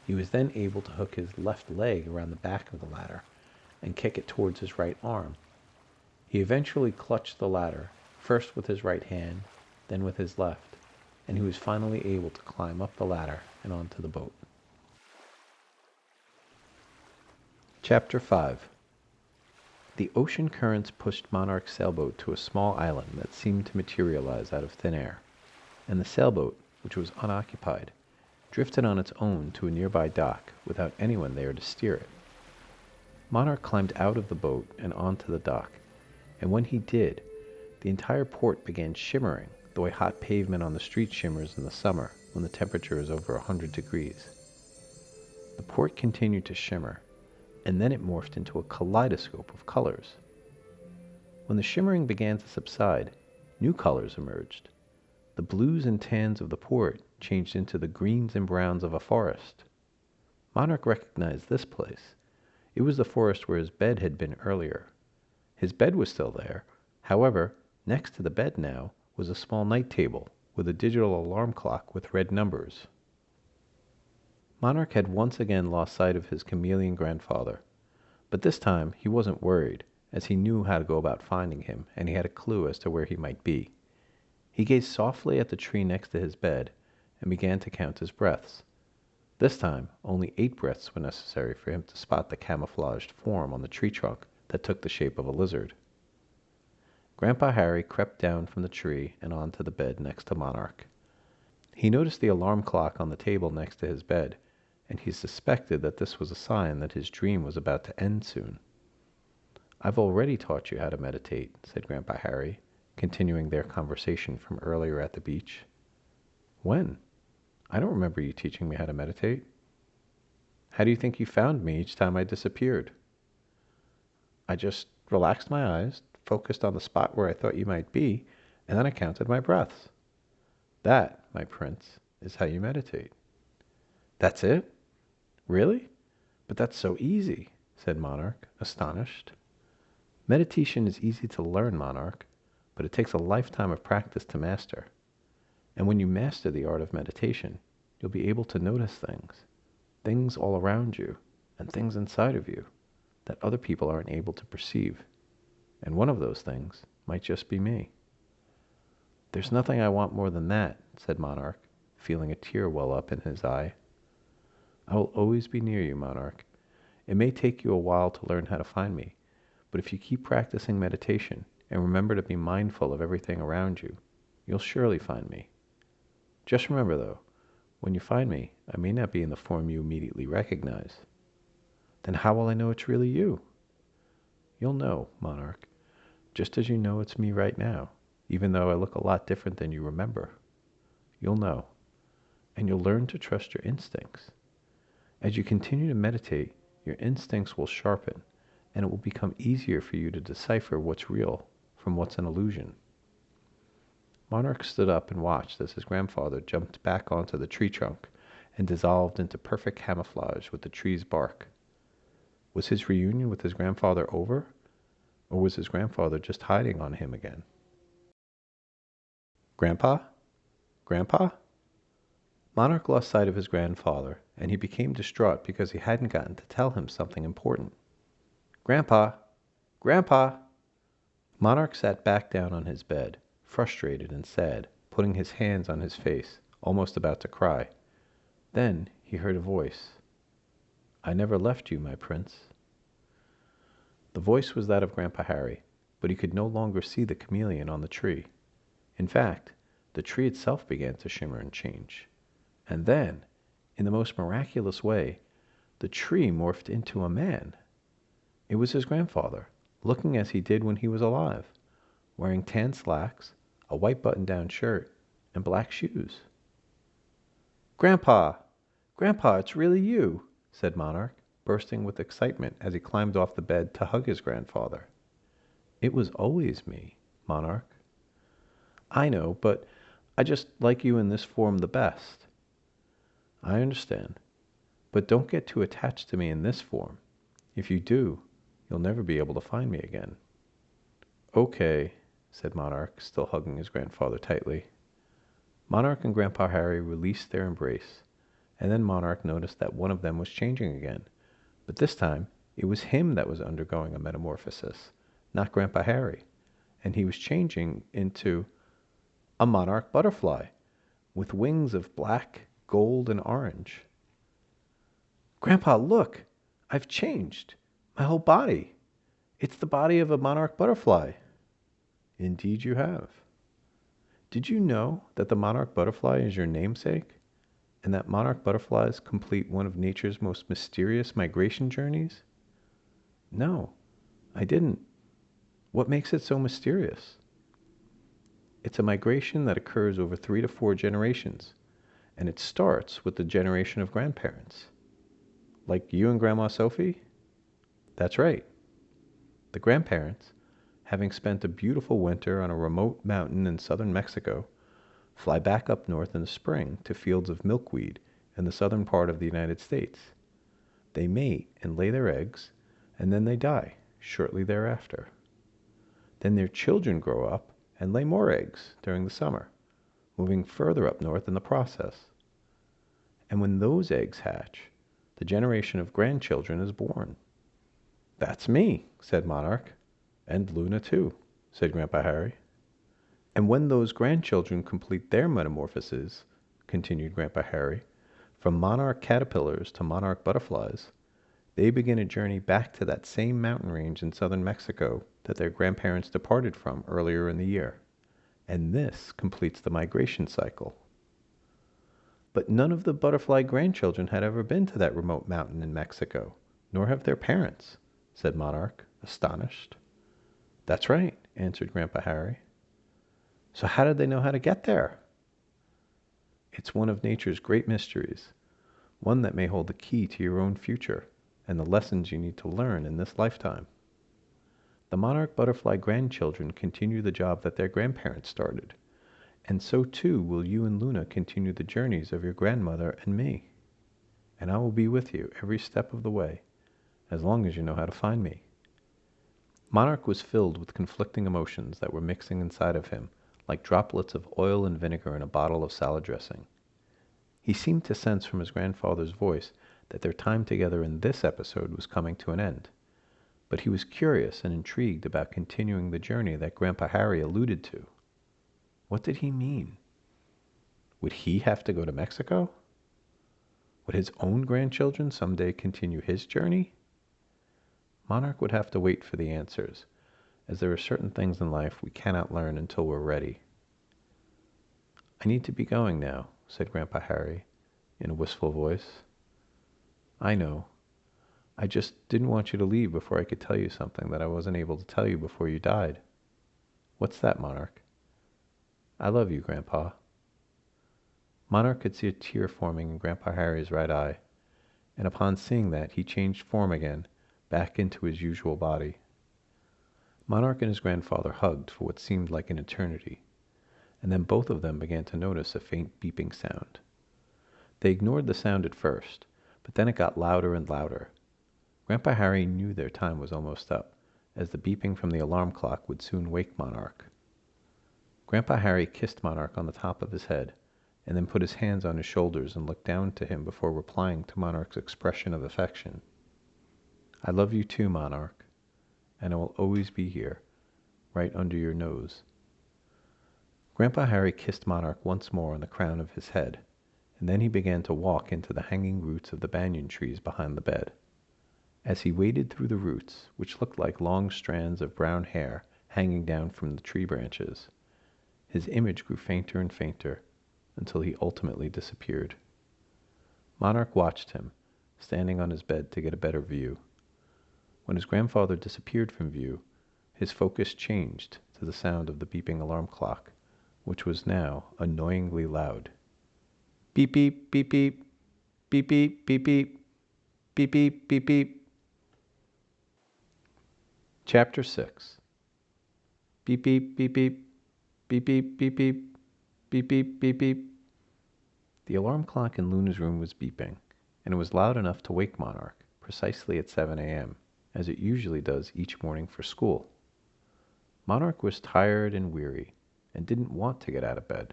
He was then able to hook his left leg around the back of the ladder and kick it towards his right arm. He eventually clutched the ladder, first with his right hand, then with his left, and he was finally able to climb up the ladder and onto the boat. Chapter 5. The ocean currents pushed Monarch's sailboat to a small island that seemed to materialize out of thin air, and the sailboat, which was unoccupied, drifted on its own to a nearby dock without anyone there to steer it. Monarch climbed out of the boat and onto the dock, and when he did, the entire port began shimmering the way hot pavement on the street shimmers in the summer when the temperature is over 100 degrees. The port continued to shimmer, and then it morphed into a kaleidoscope of colors. When the shimmering began to subside, new colors emerged. The blues and tans of the port changed into the greens and browns of a forest. Monarch recognized this place. It was the forest where his bed had been earlier. His bed was still there. However, next to the bed now was a small night table with a digital alarm clock with red numbers. Monarch had once again lost sight of his chameleon grandfather, but this time he wasn't worried, as he knew how to go about finding him, and he had a clue as to where he might be. He gazed softly at the tree next to his bed and began to count his breaths. This time, only 8 breaths were necessary for him to spot the camouflaged form on the tree trunk that took the shape of a lizard. Grandpa Harry crept down from the tree and onto the bed next to Monarch. He noticed the alarm clock on the table next to his bed, and he suspected that this was a sign that his dream was about to end soon. "I've already taught you how to meditate," said Grandpa Harry, continuing their conversation from earlier at the beach. "When? I don't remember you teaching me how to meditate." "How do you think you found me each time I disappeared?" "I just relaxed my eyes, focused on the spot where I thought you might be, and then I counted my breaths. That, my prince, is how you meditate." "That's it? Really? But that's so easy," said Monarch, astonished. "Meditation is easy to learn, Monarch, but it takes a lifetime of practice to master. And when you master the art of meditation, you'll be able to notice things all around you, and things inside of you, that other people aren't able to perceive. And one of those things might just be me." "There's nothing I want more than that," said Monarch, feeling a tear well up in his eye. "I will always be near you, Monarch. It may take you a while to learn how to find me, but if you keep practicing meditation and remember to be mindful of everything around you, you'll surely find me. Just remember, though, when you find me, I may not be in the form you immediately recognize." "Then how will I know it's really you?" "You'll know, Monarch, just as you know it's me right now, even though I look a lot different than you remember. You'll know, and you'll learn to trust your instincts. As you continue to meditate, your instincts will sharpen, and it will become easier for you to decipher what's real from what's an illusion." Monarch stood up and watched as his grandfather jumped back onto the tree trunk and dissolved into perfect camouflage with the tree's bark. Was his reunion with his grandfather over, or was his grandfather just hiding on him again? "Grandpa? Grandpa?" Monarch lost sight of his grandfather, and he became distraught because he hadn't gotten to tell him something important. "Grandpa! Grandpa!" Monarch sat back down on his bed, frustrated and sad, putting his hands on his face, almost about to cry. Then he heard a voice. "I never left you, my prince." The voice was that of Grandpa Harry, but he could no longer see the chameleon on the tree. In fact, the tree itself began to shimmer and change. And then, in the most miraculous way, the tree morphed into a man. It was his grandfather, looking as he did when he was alive, wearing tan slacks, a white button-down shirt, and black shoes. "Grandpa! Grandpa, it's really you!" said Monarch, bursting with excitement as he climbed off the bed to hug his grandfather. "It was always me, Monarch." "I know, but I just like you in this form the best." "I understand. But don't get too attached to me in this form. If you do, you'll never be able to find me again." "Okay," said Monarch, still hugging his grandfather tightly. Monarch and Grandpa Harry released their embrace, and then Monarch noticed that one of them was changing again. But this time, it was him that was undergoing a metamorphosis, not Grandpa Harry, and he was changing into a monarch butterfly with wings of black, gold, and orange. "Grandpa, look! I've changed! My whole body! It's the body of a monarch butterfly." "Indeed you have. Did you know that the monarch butterfly is your namesake, and that monarch butterflies complete one of nature's most mysterious migration journeys?" "No, I didn't. What makes it so mysterious?" "It's a migration that occurs over 3 to 4 generations, and it starts with the generation of grandparents." "Like you and Grandma Sophie?" "That's right. The grandparents, having spent a beautiful winter on a remote mountain in southern Mexico, fly back up north in the spring to fields of milkweed in the southern part of the United States. They mate and lay their eggs, and then they die shortly thereafter. Then their children grow up and lay more eggs during the summer, moving further up north in the process. And when those eggs hatch, the generation of grandchildren is born." "That's me," said Monarch. "And Luna, too," said Grandpa Harry. "And when those grandchildren complete their metamorphoses," continued Grandpa Harry, "from monarch caterpillars to monarch butterflies, they begin a journey back to that same mountain range in southern Mexico that their grandparents departed from earlier in the year. And this completes the migration cycle." "But none of the butterfly grandchildren had ever been to that remote mountain in Mexico, nor have their parents," said Monarch, astonished. "That's right," answered Grandpa Harry. "So how did they know how to get there?" "It's one of nature's great mysteries, one that may hold the key to your own future and the lessons you need to learn in this lifetime. The monarch butterfly grandchildren continue the job that their grandparents started, and so too will you and Luna continue the journeys of your grandmother and me. And I will be with you every step of the way, as long as you know how to find me." Monarch was filled with conflicting emotions that were mixing inside of him like droplets of oil and vinegar in a bottle of salad dressing. He seemed to sense from his grandfather's voice that their time together in this episode was coming to an end, but he was curious and intrigued about continuing the journey that Grandpa Harry alluded to. What did he mean? Would he have to go to Mexico? Would his own grandchildren someday continue his journey? Monarch would have to wait for the answers, as there are certain things in life we cannot learn until we're ready. "I need to be going now," said Grandpa Harry, in a wistful voice. "I know. I just didn't want you to leave before I could tell you something that I wasn't able to tell you before you died." "What's that, Monarch?" "I love you, Grandpa." Monarch could see a tear forming in Grandpa Harry's right eye, and upon seeing that he changed form again, back into his usual body. Monarch and his grandfather hugged for what seemed like an eternity, and then both of them began to notice a faint beeping sound. They ignored the sound at first, but then it got louder and louder. Grandpa Harry knew their time was almost up, as the beeping from the alarm clock would soon wake Monarch. Grandpa Harry kissed Monarch on the top of his head, and then put his hands on his shoulders and looked down to him before replying to Monarch's expression of affection. "I love you too, Monarch, and I will always be here, right under your nose." Grandpa Harry kissed Monarch once more on the crown of his head, and then he began to walk into the hanging roots of the banyan trees behind the bed. As he waded through the roots, which looked like long strands of brown hair hanging down from the tree branches, his image grew fainter and fainter, until he ultimately disappeared. Monarch watched him, standing on his bed to get a better view. When his grandfather disappeared from view, his focus changed to the sound of the beeping alarm clock, which was now annoyingly loud. Beep beep beep beep, beep beep beep beep, beep beep beep beep. Chapter 6. Beep beep beep beep, beep beep beep beep, beep beep beep beep. The alarm clock in Luna's room was beeping, and it was loud enough to wake Monarch, precisely at 7 a.m., as it usually does each morning for school. Monarch was tired and weary, and didn't want to get out of bed.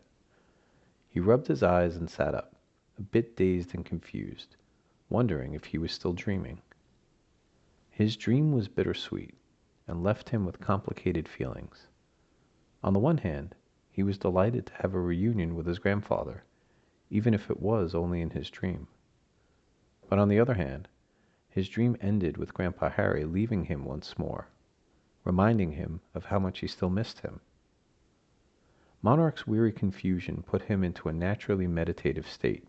He rubbed his eyes and sat up, a bit dazed and confused, wondering if he was still dreaming. His dream was bittersweet, and left him with complicated feelings. On the one hand, he was delighted to have a reunion with his grandfather, even if it was only in his dream. But on the other hand, his dream ended with Grandpa Harry leaving him once more, reminding him of how much he still missed him. Monarch's weary confusion put him into a naturally meditative state.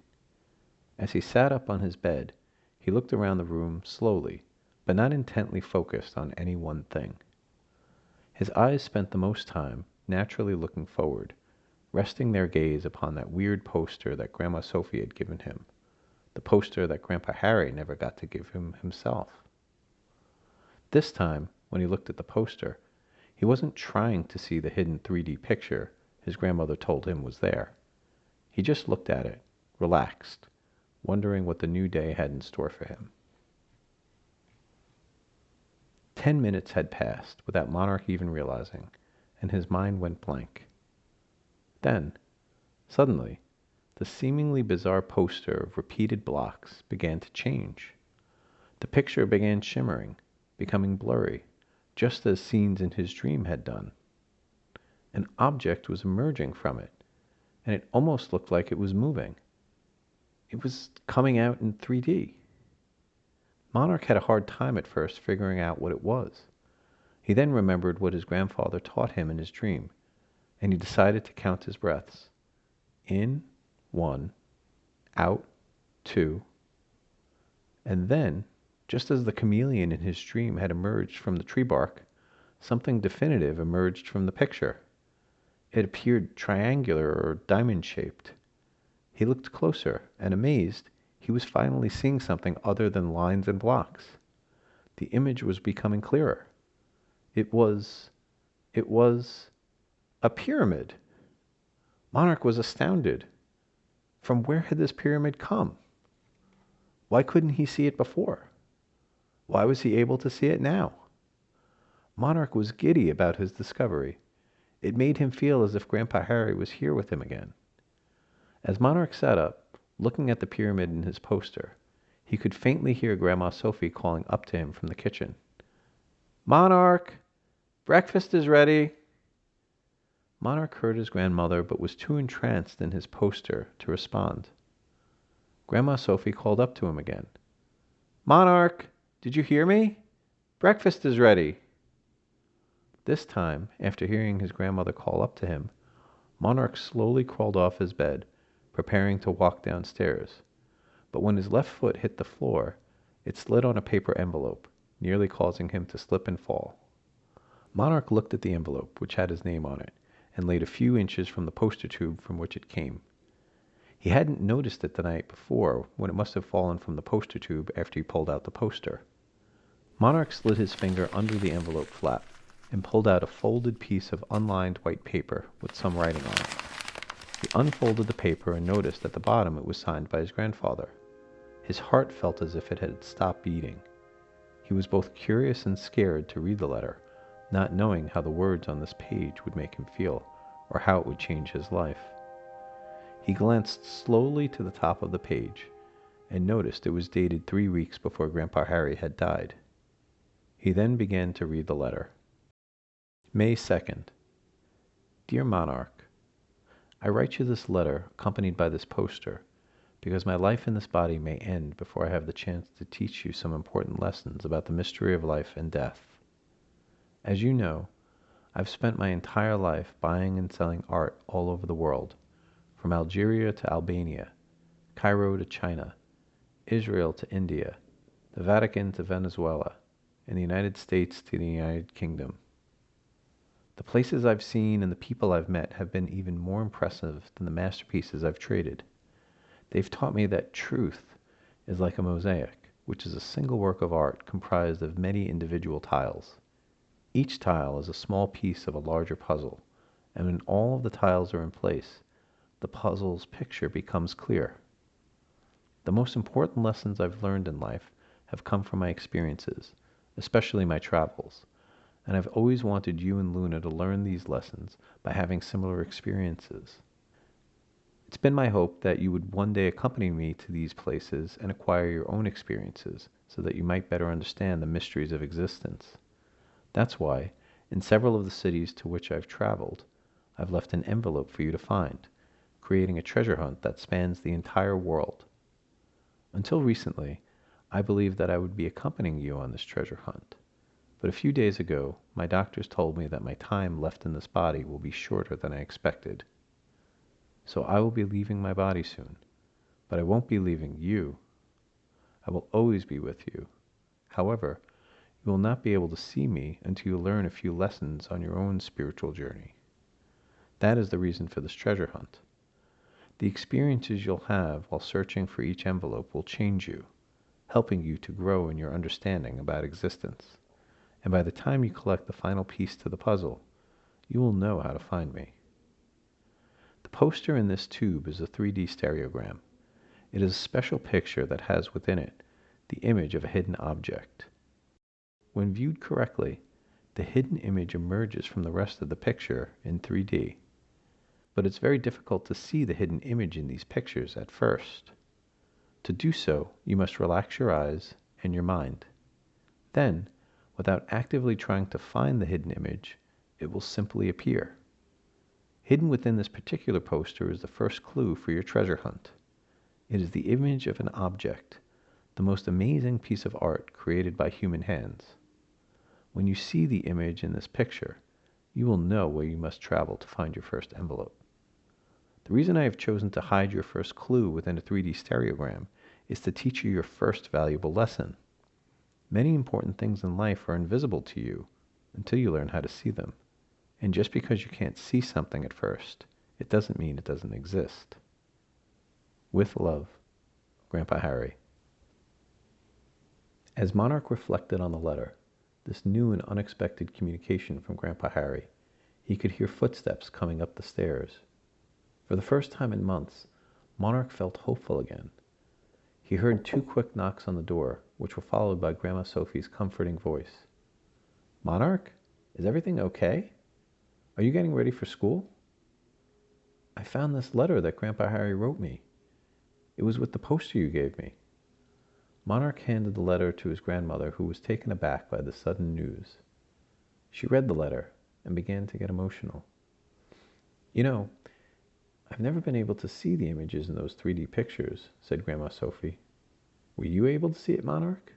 As he sat up on his bed, he looked around the room slowly, but not intently focused on any one thing. His eyes spent the most time naturally looking forward, resting their gaze upon that weird poster that Grandma Sophie had given him, the poster that Grandpa Harry never got to give him himself. This time, when he looked at the poster, he wasn't trying to see the hidden 3D picture his grandmother told him was there. He just looked at it, relaxed, wondering what the new day had in store for him. 10 minutes had passed without Monarch even realizing, and his mind went blank. Then, suddenly, the seemingly bizarre poster of repeated blocks began to change. The picture began shimmering, becoming blurry, just as scenes in his dream had done. An object was emerging from it, and it almost looked like it was moving. It was coming out in 3D. Monarch had a hard time at first figuring out what it was. He then remembered what his grandfather taught him in his dream, and he decided to count his breaths. In, 1, out, 2, and then, just as the chameleon in his dream had emerged from the tree bark, something definitive emerged from the picture. It appeared triangular or diamond-shaped. He looked closer, and amazed, he was finally seeing something other than lines and blocks. The image was becoming clearer. It was a pyramid. Monarch was astounded. From where had this pyramid come? Why couldn't he see it before? Why was he able to see it now? Monarch was giddy about his discovery. It made him feel as if Grandpa Harry was here with him again. As Monarch sat up, looking at the pyramid in his poster, he could faintly hear Grandma Sophie calling up to him from the kitchen. "Monarch! Breakfast is ready!" Monarch heard his grandmother, but was too entranced in his poster to respond. Grandma Sophie called up to him again. "Monarch, did you hear me? Breakfast is ready." This time, after hearing his grandmother call up to him, Monarch slowly crawled off his bed, preparing to walk downstairs. But when his left foot hit the floor, it slid on a paper envelope, nearly causing him to slip and fall. Monarch looked at the envelope, which had his name on it, and laid a few inches from the poster tube from which it came. He hadn't noticed it the night before, when it must have fallen from the poster tube after he pulled out the poster. Monarch slid his finger under the envelope flap and pulled out a folded piece of unlined white paper with some writing on it. He unfolded the paper and noticed at the bottom it was signed by his grandfather. His heart felt as if it had stopped beating. He was both curious and scared to read the letter, not knowing how the words on this page would make him feel, or how it would change his life. He glanced slowly to the top of the page, and noticed it was dated 3 weeks before Grandpa Harry had died. He then began to read the letter. May 2nd. Dear Monarch, I write you this letter, accompanied by this poster, because my life in this body may end before I have the chance to teach you some important lessons about the mystery of life and death. As you know, I've spent my entire life buying and selling art all over the world, from Algeria to Albania, Cairo to China, Israel to India, the Vatican to Venezuela, and the United States to the United Kingdom. The places I've seen and the people I've met have been even more impressive than the masterpieces I've traded. They've taught me that truth is like a mosaic, which is a single work of art comprised of many individual tiles. Each tile is a small piece of a larger puzzle, and when all of the tiles are in place, the puzzle's picture becomes clear. The most important lessons I've learned in life have come from my experiences, especially my travels, and I've always wanted you and Luna to learn these lessons by having similar experiences. It's been my hope that you would one day accompany me to these places and acquire your own experiences so that you might better understand the mysteries of existence. That's why, in several of the cities to which I've traveled, I've left an envelope for you to find, creating a treasure hunt that spans the entire world. Until recently, I believed that I would be accompanying you on this treasure hunt. But a few days ago, my doctors told me that my time left in this body will be shorter than I expected. So I will be leaving my body soon, but I won't be leaving you. I will always be with you. However, you will not be able to see me until you learn a few lessons on your own spiritual journey. That is the reason for this treasure hunt. The experiences you'll have while searching for each envelope will change you, helping you to grow in your understanding about existence. And by the time you collect the final piece to the puzzle, you will know how to find me. The poster in this tube is a 3D stereogram. It is a special picture that has within it the image of a hidden object. When viewed correctly, the hidden image emerges from the rest of the picture in 3D. But it's very difficult to see the hidden image in these pictures at first. To do so, you must relax your eyes and your mind. Then, without actively trying to find the hidden image, it will simply appear. Hidden within this particular poster is the first clue for your treasure hunt. It is the image of an object, the most amazing piece of art created by human hands. When you see the image in this picture, you will know where you must travel to find your first envelope. The reason I have chosen to hide your first clue within a 3D stereogram is to teach you your first valuable lesson. Many important things in life are invisible to you until you learn how to see them. And just because you can't see something at first, it doesn't mean it doesn't exist. With love, Grandpa Harry. As Monarch reflected on the letter, this new and unexpected communication from Grandpa Harry, he could hear footsteps coming up the stairs. For the first time in months, Monarch felt hopeful again. He heard 2 quick knocks on the door, which were followed by Grandma Sophie's comforting voice. "Monarch, is everything okay? Are you getting ready for school?" "I found this letter that Grandpa Harry wrote me. It was with the poster you gave me." Monarch handed the letter to his grandmother, who was taken aback by the sudden news. She read the letter and began to get emotional. "You know, I've never been able to see the images in those 3D pictures," said Grandma Sophie. "Were you able to see it, Monarch?"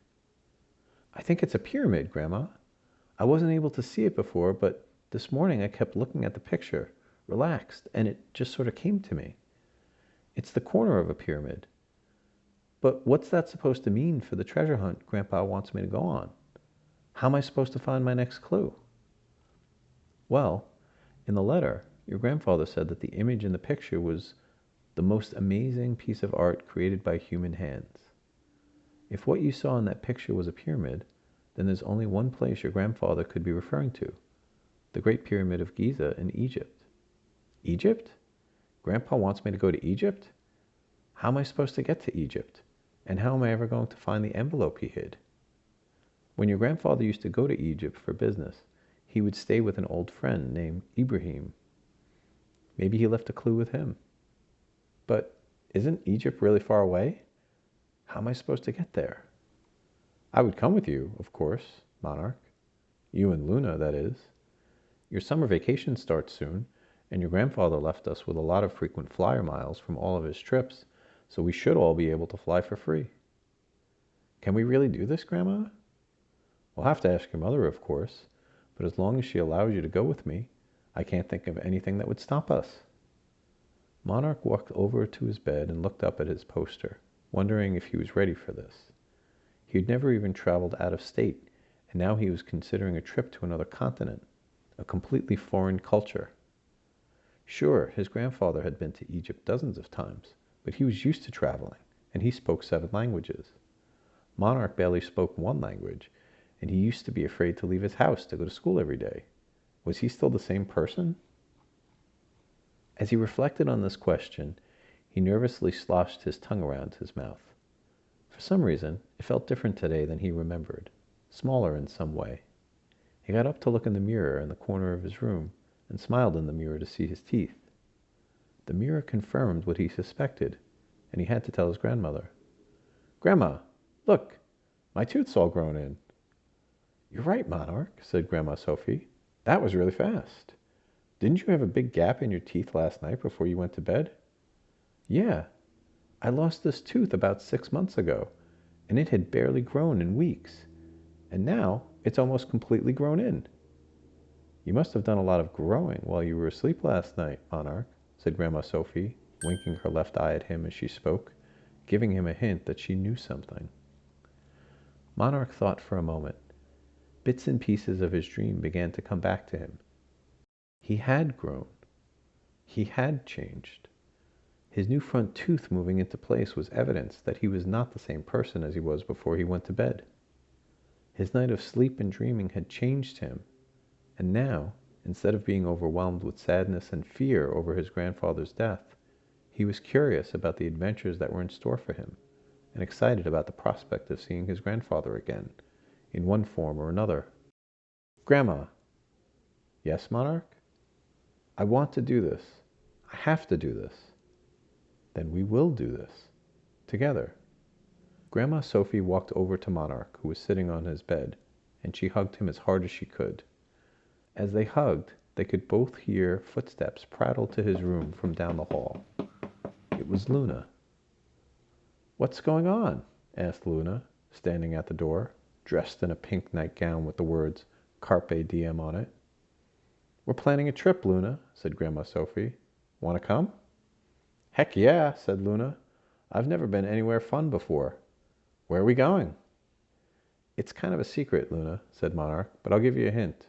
"I think it's a pyramid, Grandma. I wasn't able to see it before, but this morning I kept looking at the picture, relaxed, and it just sort of came to me. It's the corner of a pyramid. But what's that supposed to mean for the treasure hunt Grandpa wants me to go on? How am I supposed to find my next clue?" "Well, in the letter, your grandfather said that the image in the picture was the most amazing piece of art created by human hands. If what you saw in that picture was a pyramid, then there's only one place your grandfather could be referring to, the Great Pyramid of Giza in Egypt." "Egypt? Grandpa wants me to go to Egypt? How am I supposed to get to Egypt? And how am I ever going to find the envelope he hid?" "When your grandfather used to go to Egypt for business, he would stay with an old friend named Ibrahim. Maybe he left a clue with him." "But isn't Egypt really far away? How am I supposed to get there?" "I would come with you, of course, Monarch. You and Luna, that is. Your summer vacation starts soon, and your grandfather left us with a lot of frequent flyer miles from all of his trips, so we should all be able to fly for free." "Can we really do this, Grandma?" "We'll have to ask your mother, of course, but as long as she allows you to go with me, I can't think of anything that would stop us." Monarch walked over to his bed and looked up at his poster, wondering if he was ready for this. He had never even traveled out of state, and now he was considering a trip to another continent. a completely foreign culture. Sure, his grandfather had been to Egypt dozens of times, but he was used to traveling, and he spoke 7 languages. Monarch barely spoke 1 language, and he used to be afraid to leave his house to go to school every day. Was he still the same person? As he reflected on this question, he nervously sloshed his tongue around his mouth. For some reason, it felt different today than he remembered, smaller in some way. He got up to look in the mirror in the corner of his room and smiled in the mirror to see his teeth. The mirror confirmed what he suspected, and he had to tell his grandmother. "Grandma, look, my tooth's all grown in." "You're right, Monarch," said Grandma Sophie. "That was really fast. Didn't you have a big gap in your teeth last night before you went to bed?" "Yeah, I lost this tooth about 6 months ago, and it had barely grown in weeks. And now it's almost completely grown in." "You must have done a lot of growing while you were asleep last night, Monarch," said Grandma Sophie, winking her left eye at him as she spoke, giving him a hint that she knew something. Monarch thought for a moment. Bits and pieces of his dream began to come back to him. He had grown. He had changed. His new front tooth moving into place was evidence that he was not the same person as he was before he went to bed. His night of sleep and dreaming had changed him, and now, instead of being overwhelmed with sadness and fear over his grandfather's death, he was curious about the adventures that were in store for him, and excited about the prospect of seeing his grandfather again, in one form or another. "Grandma." "Yes, Monarch?" "I want to do this. I have to do this." "Then we will do this. Together." Grandma Sophie walked over to Monarch, who was sitting on his bed, and she hugged him as hard as she could. As they hugged, they could both hear footsteps prattle to his room from down the hall. It was Luna. "What's going on?" asked Luna, standing at the door, dressed in a pink nightgown with the words Carpe Diem on it. "We're planning a trip, Luna," said Grandma Sophie. "Want to come?" "Heck yeah," said Luna. "I've never been anywhere fun before. Where are we going?" "It's kind of a secret, Luna," said Monarch, "but I'll give you a hint."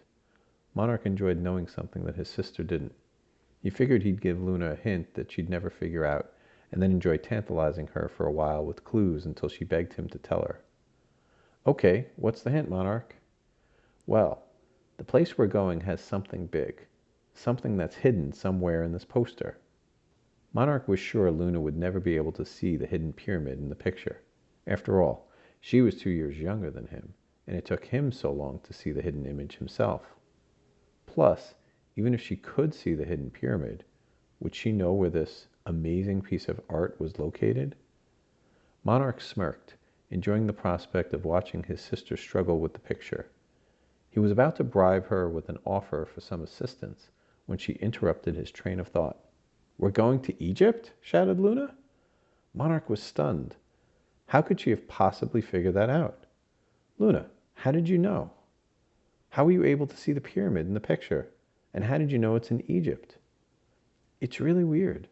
Monarch enjoyed knowing something that his sister didn't. He figured he'd give Luna a hint that she'd never figure out, and then enjoy tantalizing her for a while with clues until she begged him to tell her. "Okay, what's the hint, Monarch?" "Well, the place we're going has something big. Something that's hidden somewhere in this poster." Monarch was sure Luna would never be able to see the hidden pyramid in the picture. After all, she was 2 years younger than him, and it took him so long to see the hidden image himself. Plus, even if she could see the hidden pyramid, would she know where this amazing piece of art was located? Monarch smirked, enjoying the prospect of watching his sister struggle with the picture. He was about to bribe her with an offer for some assistance when she interrupted his train of thought. "We're going to Egypt?" shouted Luna. Monarch was stunned. How could she have possibly figured that out? "Luna, how did you know? How were you able to see the pyramid in the picture? And how did you know it's in Egypt?" "It's really weird.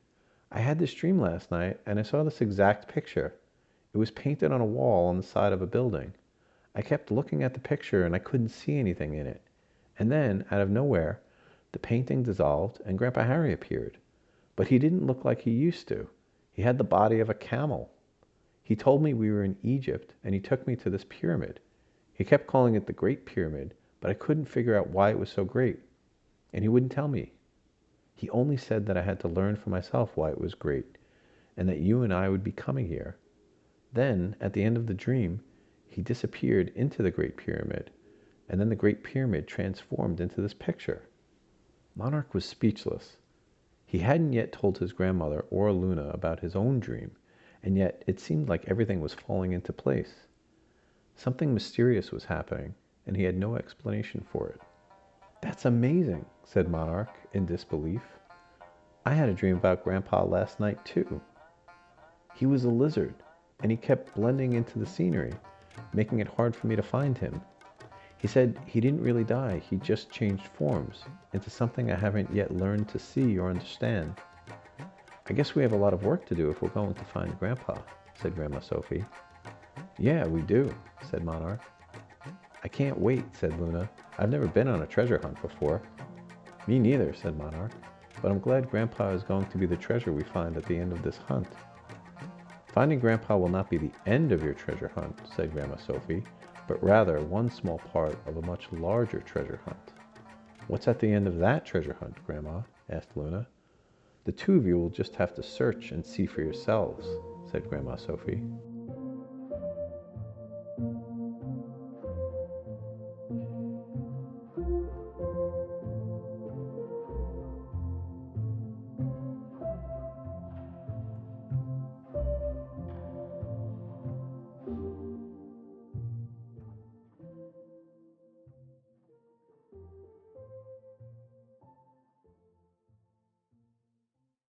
I had this dream last night, and I saw this exact picture. It was painted on a wall on the side of a building. I kept looking at the picture, and I couldn't see anything in it. And then, out of nowhere, the painting dissolved, and Grandpa Harry appeared. But he didn't look like he used to. He had the body of a camel. He told me we were in Egypt, and he took me to this pyramid. He kept calling it the Great Pyramid, but I couldn't figure out why it was so great. And he wouldn't tell me. He only said that I had to learn for myself why it was great, and that you and I would be coming here. Then, at the end of the dream, he disappeared into the Great Pyramid, and then the Great Pyramid transformed into this picture." Monarch was speechless. He hadn't yet told his grandmother or Luna about his own dream, and yet it seemed like everything was falling into place. Something mysterious was happening, and he had no explanation for it. "That's amazing," said Monarch in disbelief. "I had a dream about Grandpa last night, too. He was a lizard, and he kept blending into the scenery, making it hard for me to find him. He said he didn't really die, he just changed forms into something I haven't yet learned to see or understand. I guess we have a lot of work to do if we're going to find Grandpa," said Grandma Sophie. "Yeah, we do," said Monarch. "I can't wait," said Luna. "I've never been on a treasure hunt before." Me neither, said Monarch, but I'm glad Grandpa is going to be the treasure we find at the end of this hunt. Finding Grandpa will not be the end of your treasure hunt, said Grandma Sophie, but rather one small part of a much larger treasure hunt. What's at the end of that treasure hunt, Grandma? Asked Luna. The two of you will just have to search and see for yourselves, said Grandma Sophie.